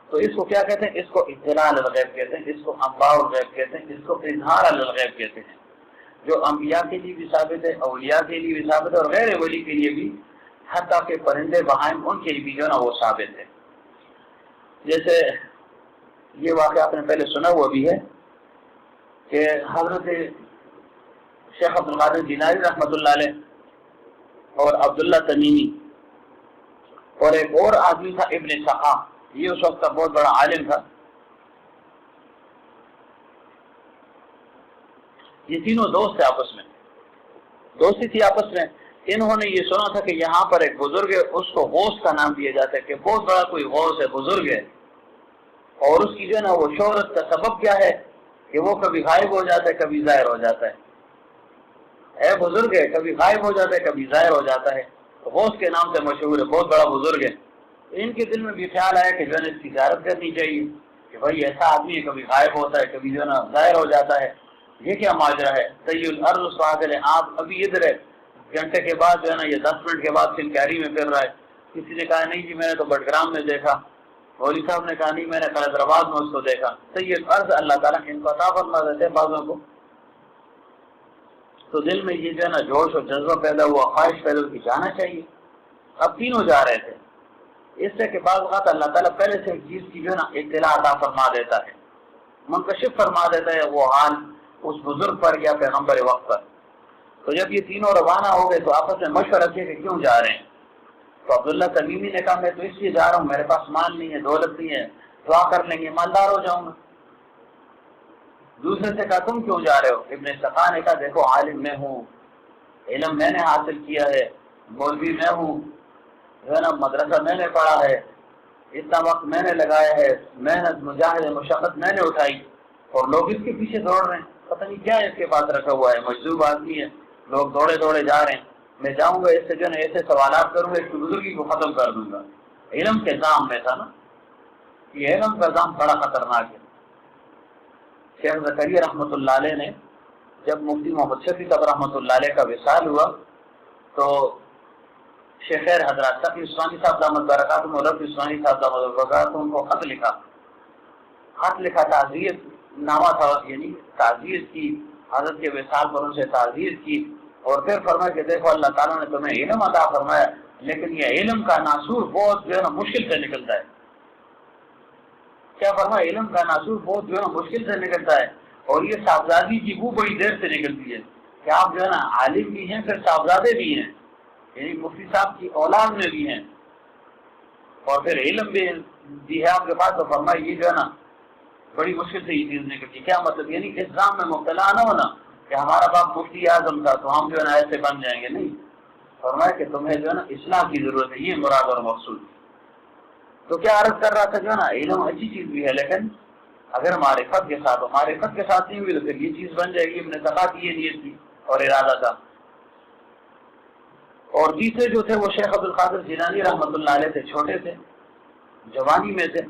تو اس کو کیا کہتے ہیں, اس کو اطلاع الغیب کہتے ہیں, اس کو انباء الغیب کہتے ہیں, اس کو اظہار الغیب کہتے ہیں, جو انبیاء کے لیے بھی ثابت ہے, اولیاء کے لیے بھی ثابت ہے, اور غیر ولی کے لیے بھی حتیٰ کہ پرندے بہائم ان کے لیے بھی جو ہے نا وہ ثابت ہے. جیسے یہ واقعہ آپ نے پہلے سنا ہوا بھی ہے کہ حضرت شیخ عبد القادر جیلانی رحمۃ اللہ علیہ اور عبداللہ تمیمی اور ایک اور آدمی تھا ابن سقا، یہ اس وقت کا بہت بڑا عالم تھا. یہ تینوں دوست تھے، آپس میں دوستی تھی آپس میں. انہوں نے یہ سنا تھا کہ یہاں پر ایک بزرگ ہے، اس کو غوث کا نام دیا جاتا ہے کہ بہت بڑا کوئی غوث ہے، بزرگ ہے، اور اس کی جو ہے نا وہ شہرت کا سبب کیا ہے کہ وہ کبھی غائب ہو جاتا ہے کبھی ظاہر ہو جاتا ہے. اے بزرگ ہے، کبھی غائب ہو جاتا ہے کبھی ظاہر ہو جاتا ہے، تو غوث کے نام سے مشہور ہے، بہت بڑا بزرگ ہے. ان کے دل میں بھی خیال آیا کہ جو ہے اس کی زیارت کرنی چاہیے کہ بھائی ایسا آدمی ہے، کبھی غائب ہوتا ہے کبھی جو ہے نا ظاہر ہو جاتا ہے، یہ کیا ماجرا ہے. طیب الارض سواگل، آپ ابھی ادھر ہے، گھنٹے کے بعد جو ہے نا یہ 10 منٹ کے بعد سنکاری میں پھر رہا ہے. کسی نے کہا نہیں جی میں نے تو بٹگرام میں دیکھا، مولوی صاحب نے کہا نہیں میں نے حیدرآباد میں اس کو دیکھا. طیب الارض اللہ تعالیٰ ان کو عطا فرما دیتے ہیں بعضوں کو. تو دل میں یہ جو ہے نا جوش اور جذبہ پیدا ہوا، خواہش پیدا ہوئی کہ جانا چاہیے. اب تینوں جا رہے تھے. اس سے کہ بعض اوقات اللہ تعالیٰ پہلے سے ایک چیز کی جو ہے نا اطلاع عطا فرما دیتا ہے، منکشف فرما دیتا ہے وہ حال اس بزرگ پر یا پیغمبر وقت پر. تو جب یہ تینوں روانہ ہو گئے تو آپس میں مشورہ کیا کہ کیوں جا رہے ہیں. تو عبداللہ تمیمی نے کہا میں تو اس لیے جا رہا ہوں، میرے پاس مال نہیں ہے، دولت نہیں ہے، دعا کر لیں گے مالدار ہو جاؤں گا. دوسرے سے کہا تم کیوں جا رہے ہو. ابن سقا نے کہا دیکھو عالم میں ہوں، علم میں نے حاصل کیا ہے، مولوی میں ہوں، جو ہے نا مدرسہ میں نے پڑھا ہے، اتنا وقت میں نے لگایا ہے، محنت مجاہد مشقت میں نے اٹھائی، اور لوگ اس کے پیچھے دوڑ رہے ہیں. پتہ نہیں کیا اس کے پاس رکھا ہوا ہے، مجذوب آدمی ہے، لوگ دوڑے دوڑے جا رہے ہیں. میں جاؤں گا اس سے جو ہے ایسے سوالات کروں گا، اس کی بزرگی کو ختم کر دوں گا. علم کے دام میں تھا نا، یہ علم کا دام بڑا خطرناک ہے. شیخ زکریا رحمۃ اللہ علیہ نے جب مفتی محمد شفیع صاحب رحمۃ اللہ علیہ کا وصال ہوا تو شیخ حضرات تقی عثمانی صاحب دامت برکاتہم اور رفیع عثمانی صاحب دامت برکاتہم ان کو خط لکھا تعزیت نامہ تھا، یعنی تعزیت کی، حضرت کے وصال پر ان سے تعزیت کی، اور پھر فرمایا کہ دیکھو اللہ تعالیٰ نے تمہیں علم عطا فرمایا، لیکن یہ علم کا ناسور بہت جو ہے نا مشکل سے نکلتا ہے. کیا فرمایا؟ علم کا ناسور بہت جو ہے نا مشکل سے نکلتا ہے، اور یہ صاحبزادی کی وہ بڑی دیر سے نکلتی ہے کہ آپ جو ہے نا عالم بھی ہیں، پھر صاحبزادے بھی ہیں، یعنی مفتی صاحب کی اولاد میں بھی ہیں، اور پھر علم بھی ہے آپ کے پاس. تو فرمایا یہ جو ہے نا بڑی مشکل سے یہ چیز نکلتی. کیا مطلب؟ یعنی الزام میں مبتلا نہ ہونا کہ ہمارا باپ مفتی اعظم تھا تو ہم جو ہے نا ایسے بن جائیں گے، نہیں. فرمایا کہ تمہیں جو ہے نا اصلاح کی ضرورت ہے، یہ مراد اور مقصود. تو کیا عرض کر رہا تھا جو ہے نا علم اچھی چیز بھی ہے، لیکن اگر معرفت کے ساتھ نہیں ہوئی تو پھر یہ چیز بن جائے گی. ابن سقا کی یہ نیت تھی اور ارادہ تھا. اور تیسرے جو تھے وہ شیخ عبد القادر جیلانی رحمۃ اللہ علیہ تھے، چھوٹے تھے، جوانی میں تھے.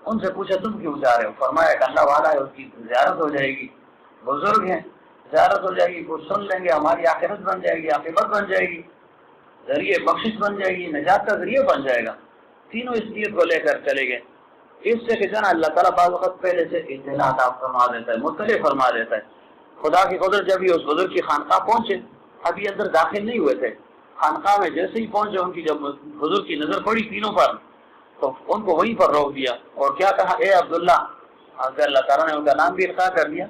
ان سے پوچھا تم کیوں جا رہے ہو. فرمایا کہ اللہ والا ہے، اس کی زیارت ہو جائے گی، بزرگ ہیں، زیارت ہو جائے گی، کچھ سن لیں گے، ہماری آخرت بن جائے گی، عاقبت بن جائے گی، ذریعے بخشش بن جائے گی، نجات کا ذریعہ بن جائے گا. تینوں اس نیت کو لے کر چلے گئے. اس سے کہ جانا اللہ تعالیٰ بعض وقت پہلے سے اطلاع فرما دیتا ہے، مطلع فرما دیتا ہے. خدا کی قدرت جب یہ اس بزرگ کی خانقاہ پہنچے، ابھی اندر داخل نہیں ہوئے تھے، خانقاہ میں جیسے ہی پہنچے ان کی جب بزرگ کی نظر پڑی تینوں پر تو ان کو وہیں پر روک دیا اور کیا کہا، اے عبداللہ. اللہ تعالیٰ نے ان کا نام بھی القاء کر دیا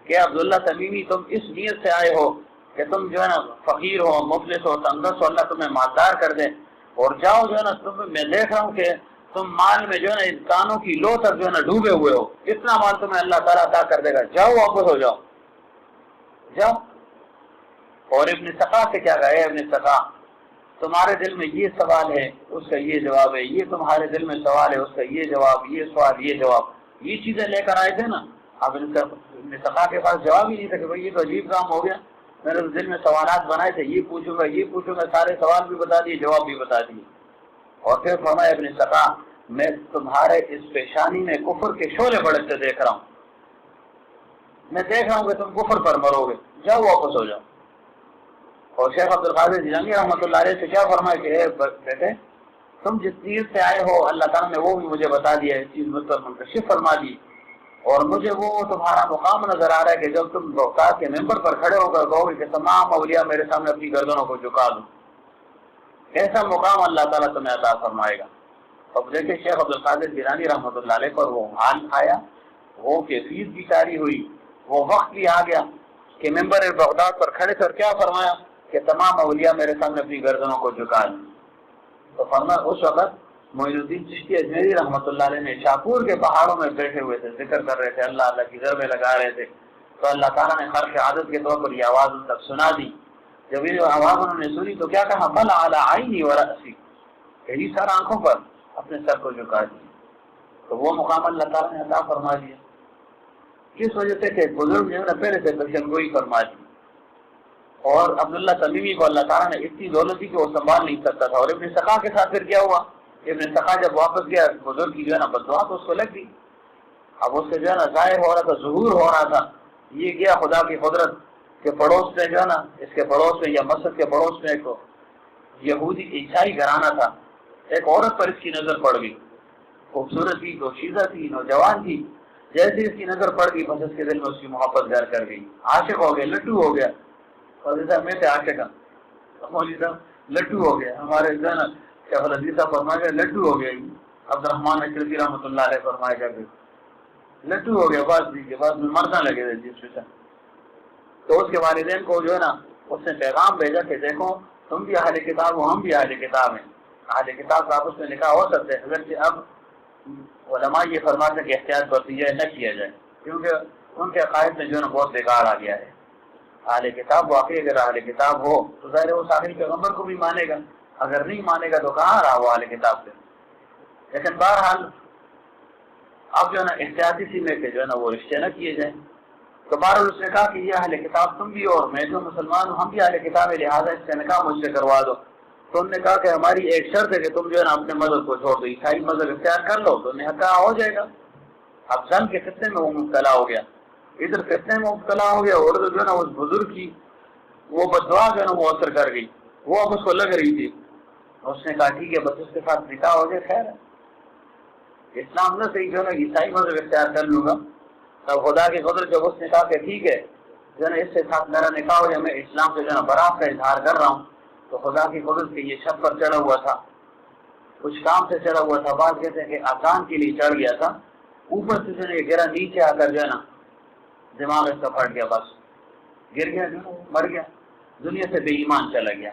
کہ عبداللہ تمیمی تم اس نیت سے آئے ہو کہ تم جو ہے نا فقیر ہو، مفلس ہو، تنگس ہو، اللہ تمہیں مالدار کر دے، اور جاؤ جو ہے نا میں دیکھ رہا ہوں کہ تم مال میں جو ہے نا ان کانوں کی لو تک جو ہے نا ڈوبے ہوئے ہو، اتنا مال تمہیں اللہ تعالیٰ عطا کر دے گا، جاؤ واپس ہو جاؤ. اور ابن سقا سے کیا کہا، ابن سقا تمہارے دل میں یہ سوال ہے، اس کا یہ جواب ہے، یہ تمہارے دل میں سوال ہے، اس کا یہ جواب، یہ سوال، یہ جواب، یہ چیزیں لے کر آئے تھے نا. اب ابن سقا کے پاس جواب ہی نہیں تھا کہ بھائی یہ تو عجیب کام ہو گیا، میں نے دل میں سوالات بنائے تھے، یہ پوچھوں گا، سارے سوال بھی بتا دیے، جواب بھی بتا دیے. اور پھر فرمایا ابن سقا میں تمہارے اس پیشانی میں کفر کے شعلے بڑھتے دیکھ رہا ہوں، میں دیکھ رہا ہوں کہ تم کفر پر مرو گے، جاؤ واپس ہو جاؤ. اور شیخ عبد القادر جیلانی رحمۃ اللہ علیہ سے کیا فرمایا کہ اے بیٹے تم جس چیز سے آئے ہو اللہ تعالیٰ نے وہ بھی مجھے بتا دیا، اس چیز مجھ پر منکشف فرما دی، اور مجھے وہ تمہارا مقام نظر آ رہا ہے کہ جب تم بغداد کے ممبر پر کھڑے ہو کر کہو گے کہ تمام اولیاء میرے سامنے اپنی گردنوں کو جھکا دوں، کیسا مقام اللہ تعالیٰ تمہیں عطا فرمائے گا. اب دیکھیں شیخ عبدالقادر جیلانی رحمۃ اللہ علیہ پر وہ حال آیا، وہ کیفیت بھی جاری ہوئی، وہ وقت بھی آ گیا کہ منبر بغداد پر کھڑے کر کیا فرمایا کہ تمام اولیاء میرے سامنے اپنی گردنوں کو جھکا دیں. تو فرمایا اس وقت معین الدین چشتی اجمیری رحمۃ اللہ علیہ نے شاپور کے پہاڑوں میں بیٹھے ہوئے تھے، ذکر کر رہے تھے، اللہ اللہ کی ضربیں لگا رہے تھے. تو اللہ تعالیٰ نے خرق عادت کے طور پر یہ آواز ان تک سنا دی. جب یہ آواز انہوں نے سنی تو کیا کہا، بل علی عینی و رأسی، کہ سر آنکھوں پر اپنے سر کو جھکا دیا. تو وہ مقام اللہ تعالیٰ نے عطا فرما دیا کس وجہ سے کہ بزرگ جو ہے نا پہلے سے درشن گوئی فرما دی. اور عبداللہ تمیمی کو اللہ تعالیٰ نے اتنی دولت دی کہ وہ سنبھال نہیں سکتا تھا. اور ابن سقا کے ساتھ پھر کیا ہوا، ابن سقا جب واپس گیا بزرگ کی جو ہے نا بددعا تو اس کو لگ گئی. اب اس سے جو ہے نا ظاہر ہو رہا تھا، ظہور ہو رہا تھا. یہ گیا خدا کی قدرت کے پڑوس میں جو ہے نا، اس کے پڑوس میں یا مسجد کے پڑوس میں ایک یہودی عیسائی گھرانہ تھا. ایک عورت پر اس کی نظر پڑ گئی، خوبصورت تھی، دوشیزہ تھی، نوجوان تھی. جیسے اس کی نظر پڑ گئی بس اس کے دل میں اس کی محبت گھر کر گئی، عاشق ہو گیا، لٹو ہو گیا. مولوی صاحب میں تھے عاشق، مولوی صاحب لٹو ہو گیا. ہمارے جو ہے نا شیخ الحدیث صاحب فرمایا گیا لٹو ہو گیا. عبد الرحمٰن اشرفی رحمۃ اللہ علیہ فرمایا گیا لٹو ہو گیا، بات دیجیے، بعد میں مرنا لگے تھے جس سے. تو اس کے والدین کو جو ہے نا اس نے پیغام بھیجا کہ دیکھو تم بھی اہل کتاب ہو، ہم بھی اہل کتاب ہیں. اہل کتاب کا آپس میں نکاح ہو سکتے ہیں، اگرچہ اب علماء یہ فرماتے ہیں کہ احتیاط برتی جائے، نہ کیا جائے، کیونکہ ان کے عقائد میں جو ہے نا بہت بیکار آ گیا ہے. اہل کتاب واقعی اگر اہل کتاب ہو تو ظاہر وہ آخری پیغمبر کو بھی مانے گا، اگر نہیں مانے گا تو کہاں رہا وہ اہل کتاب سے. لیکن بہرحال اب جو ہے نا احتیاطی سی میں کہ جو ہے نا وہ رشتے نہ کیے جائیں. تو بہرحال اس نے کہا کہ یہ اہل کتاب تم بھی اور میں جو مسلمان ہوں ہم بھی اہل کتاب ہے، لہٰذا اس سے نکاح مجھ سے کروا دو. تو انہوں نے کہا کہ ہماری ایک شرط ہے کہ تم جو ہے نا اپنے مذہب کو چھوڑ دو، عیسائی مذہب اختیار کر لو تو نکاح ہو جائے گا. اب زن کے فتنے میں وہ مبتلا ہو گیا، ادھر فتنے میں مبتلا ہو گیا، اور جو ہے نا اس بزرگ کی وہ بددعا جو ہے نا وہ اثر کر گئی، وہ اب اس کو لگ رہی تھی. اس نے کہا ٹھیک ہے بس اس کے ساتھ نکاح ہو جائے، خیر ہے، اسلام نہ صحیح جو ہے نا عیسائی مذہب اختیار کر لوں گا. تب خدا کی قدرت جب اس نے کہا کہ ٹھیک ہے جو ہے نا اس سے ساتھ میرا نکاح ہو جائے، میں اسلام سے جو ہے نا برات کا اظہار کر رہا ہوں. تو خدا کی قدرت سے یہ چھت پر چڑھا ہوا تھا، کچھ کام سے چڑھا ہوا تھا، بعض کہتے ہیں کہ آسان کے لیے چڑھ گیا تھا، اوپر سے جو ہے گرا، نیچے آ کر جو ہے نا دماغ اس کا پھٹ گیا، بس گر گیا، جو ہے مر گیا، دنیا سے بے ایمان چلا گیا.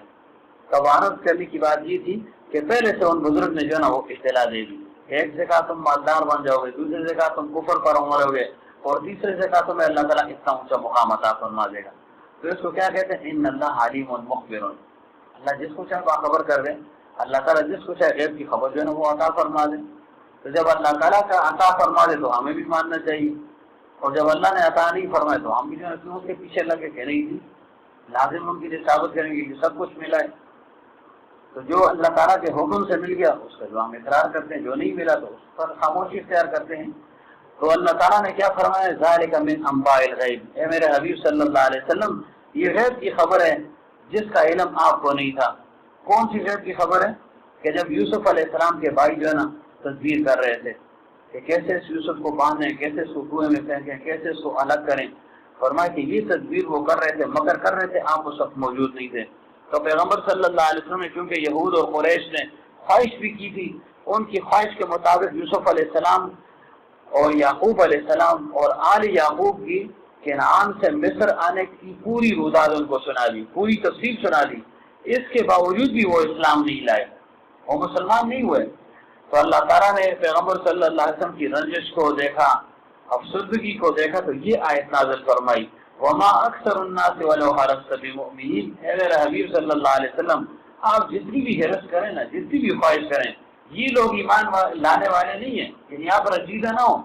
تب عرض کرنے کی بات یہ تھی کہ پہلے سے ان بزرگ نے جو ہے نا وہ اطلاع دے دی. ایک جگہ تم مالدار بن جاؤ گے، دوسری جگہ تم کفر پر مرو گے، اور تیسری جگہ تمہیں اللہ تعالیٰ اتنا اونچا مقام عطا فرما دے گا. تو اس کو کیا کہتے ہیں، ان اللہ علیم مخبر. اللہ جس کو چاہے باخبر کر دے، اللہ تعالیٰ جس کو چاہے غیب کی خبر جو ہے نا وہ عطا فرما دے. تو جب اللہ تعالیٰ کا عطا فرما دے تو ہمیں بھی ماننا چاہیے، اور جب اللہ نے عطا نہیں فرمائے تو ہم بھی جو ہے کیوں اس کے پیچھے لگے کہ نہیں تھی، لازم ان کی لیے ثابت کریں گے کہ سب کچھ ملا ہے. تو جو اللہ تعالیٰ کے حکم سے مل گیا اس کا جو ہم اقرار کرتے ہیں، جو نہیں ملا تو اس پر خاموشی اختیار کرتے ہیں. تو اللہ تعالیٰ نے کیا فرمایا، ذالک من انباء الغیب، اے میرے حبیب صلی اللہ علیہ وسلم یہ غیب کی خبر ہے جس کا علم آپ کو نہیں تھا. کون سی غیب کی خبر ہے؟ کہ جب یوسف علیہ السلام کے بھائی جو ہے نا تدبیر کر رہے تھے کہ کیسے اس یوسف کو باندھیں، کیسے اس کو کنویں میں پھینکیں، کیسے اس کو الگ کریں، فرمایا کہ یہ تدبیر وہ کر رہے تھے، مگر کر رہے تھے، آپ اس وقت موجود نہیں تھے. تو پیغمبر صلی اللہ علیہ وسلم نے کیونکہ یہود اور قریش نے خواہش بھی کی تھی، ان کی خواہش کے مطابق یوسف علیہ السلام اور یعقوب علیہ السلام اور آل یعقوب کی کنعان سے مصر آنے کی پوری روداد ان کو سنا دی، پوری تفصیل سنا دی. اس کے باوجود بھی وہ اسلام نہیں لائے، وہ مسلمان نہیں ہوئے. تو اللہ تعالیٰ نے پیغمبر صلی اللہ علیہ وسلم کی رنجش کو دیکھا، افسردگی کو دیکھا، تو یہ آیت نازل فرمائی، وما اکثر الناس ولو حرصت بمؤمنین. اے میرے حبیب صلی اللہ علیہ وسلم آپ جتنی بھی حرص کریں نا، جتنی بھی خواہش کریں، یہ لوگ ایمان لانے والے نہیں ہیں، یعنی آپ رنجیدہ نہ ہو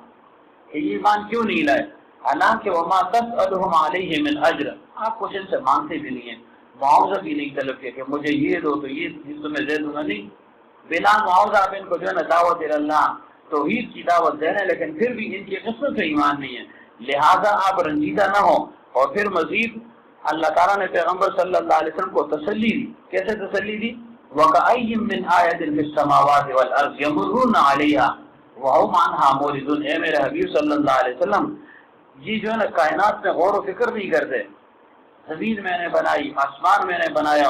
کہ یہ ایمان کیوں نہیں لائے. حالانکہ وما تسألهم علیہ من اجر، آپ کچھ ان سے مانگتے بھی نہیں ہیں، معاوضہ بھی نہیں طلب کیا کہ مجھے یہ دو تو یہ تمہیں دے دوں گا، نہیں، بلا معاوضہ آپ ان کو جو ہے نا دعوت اللہ توحید کی دعوت دے رہے ہیں، لیکن پھر بھی ان کی قسمت سے ایمان نہیں ہے، لہٰذا آپ رنجیدہ نہ ہو. اور پھر مزید اللہ تعالیٰ نے پیغمبر صلی اللہ علیہ وسلم کو تسلی دی. کیسے تسلی دی؟ وَكَأَيٍّ مِّنْ آيَةٍ فِي السَّمَاوَاتِ وَالْأَرْضِ يَمُرُّونَ عَلَيْهَا وَهُمْ عَنْهَا مُعْرِضُونَ. اے میرے حبیب صلی اللہ علیہ وسلم یہ جو ہے نا کائنات میں غور و فکر نہیں کرتے. زمین میں نے بنائی، آسمان میں نے بنایا،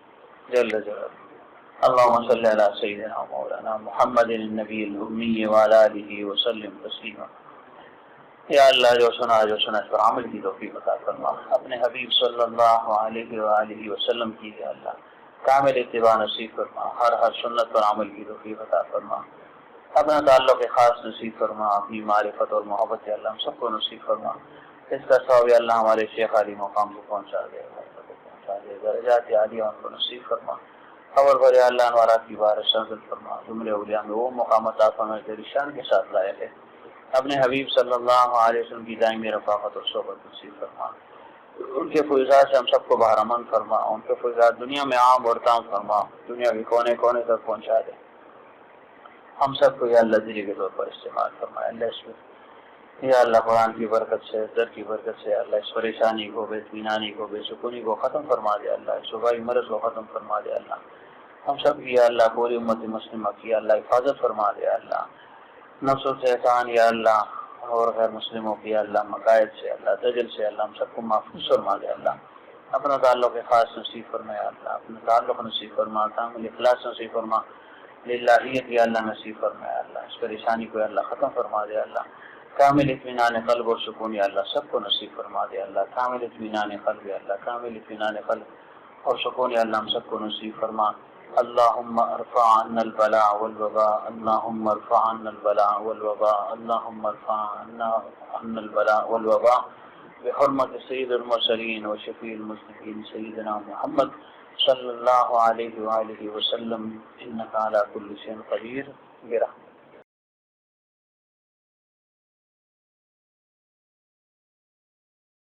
جل جلالہ. اللهم صل على سيدنا مولانا محمد النبي الأمي وعلى آله وسلم تسلیما. یا اللہ جو سنا اس پر عمل کی توفیق عطا فرما. اپنے حبیب صلی اللہ علیہ وآلہ وسلم کی یا اللہ کامل اتباع نصیب فرما. ہر سنت پر عمل کی توفیق عطا فرما. اپنا تعلق خاص نصیب فرما. اپنی معرفت اور محبت یا اللہ ہم سب کو نصیب فرما. اس کا ثواب یا اللہ ہمارے شیخ علی مقام کو پہنچا دے. درجات عالیہ ان کو نصیب فرما. خبر بھر یا اللہ انوارات کی بارش نازل فرما. جملے اولیاء میں وہ مقام عطا فرما تیری شان کے ساتھ لائق ہے. اپنے حبیب صلی اللہ علیہ وسلم کی دائمی رفاقت اور صحبت نصیب فرما. ان کے فیضات سے ہم سب کو بہرمند فرما. ان کے فیضات دنیا میں عام اور تام فرما. دنیا کے کونے کونے تک پہنچا دے. ہم سب کو یا اللہ ذریعے کے طور پر استعمال فرمائے. اللہ اس میں یا اللہ قرآن کی برکت سے در کی برکت سے اللہ اس پریشانی کو بے اطمینانی کو بے سکونی کو ختم فرما دے. اللہ اس وبائی مرض کو ختم فرما دے. اللہ ہم سب کی یا اللہ پوری امت مسلمہ کی اللہ حفاظت فرما دے. اللہ نفس و شیطان یا اللہ اور غیر مسلموں کی اللہ مقاعد سے اللہ دجل سے اللہ ہم سب کو محفوظ فرما دے. اللہ اپنا تعلق خاص نصیب فرمایا. اللہ اپنا تعلق نصیب فرما. کامل اخلاص نصیب فرما. للہیت یا اللہ نصیب فرمایا. اللہ اس پریشانی کو اللہ ختم فرما دے. اللہ کامل اطمینان قلب اور سکون یا اللہ سب کو نصیب فرما دے. اللہ کامل اطمینان قلب یا اللہ کامل اطمینان قلب اور سکون یا اللہ ہم سب کو نصیب فرما. اللهم ارفع عنا البلاء والوباء. اللهم ارفع عنا البلاء والوباء. اللهم ارفع عنا البلاء والوباء بحرمة سيد المرسلين وشفيع المذنبين سيدنا محمد صلى الله عليه وآله وسلم. إنك على كل شيء قدير برحمتك.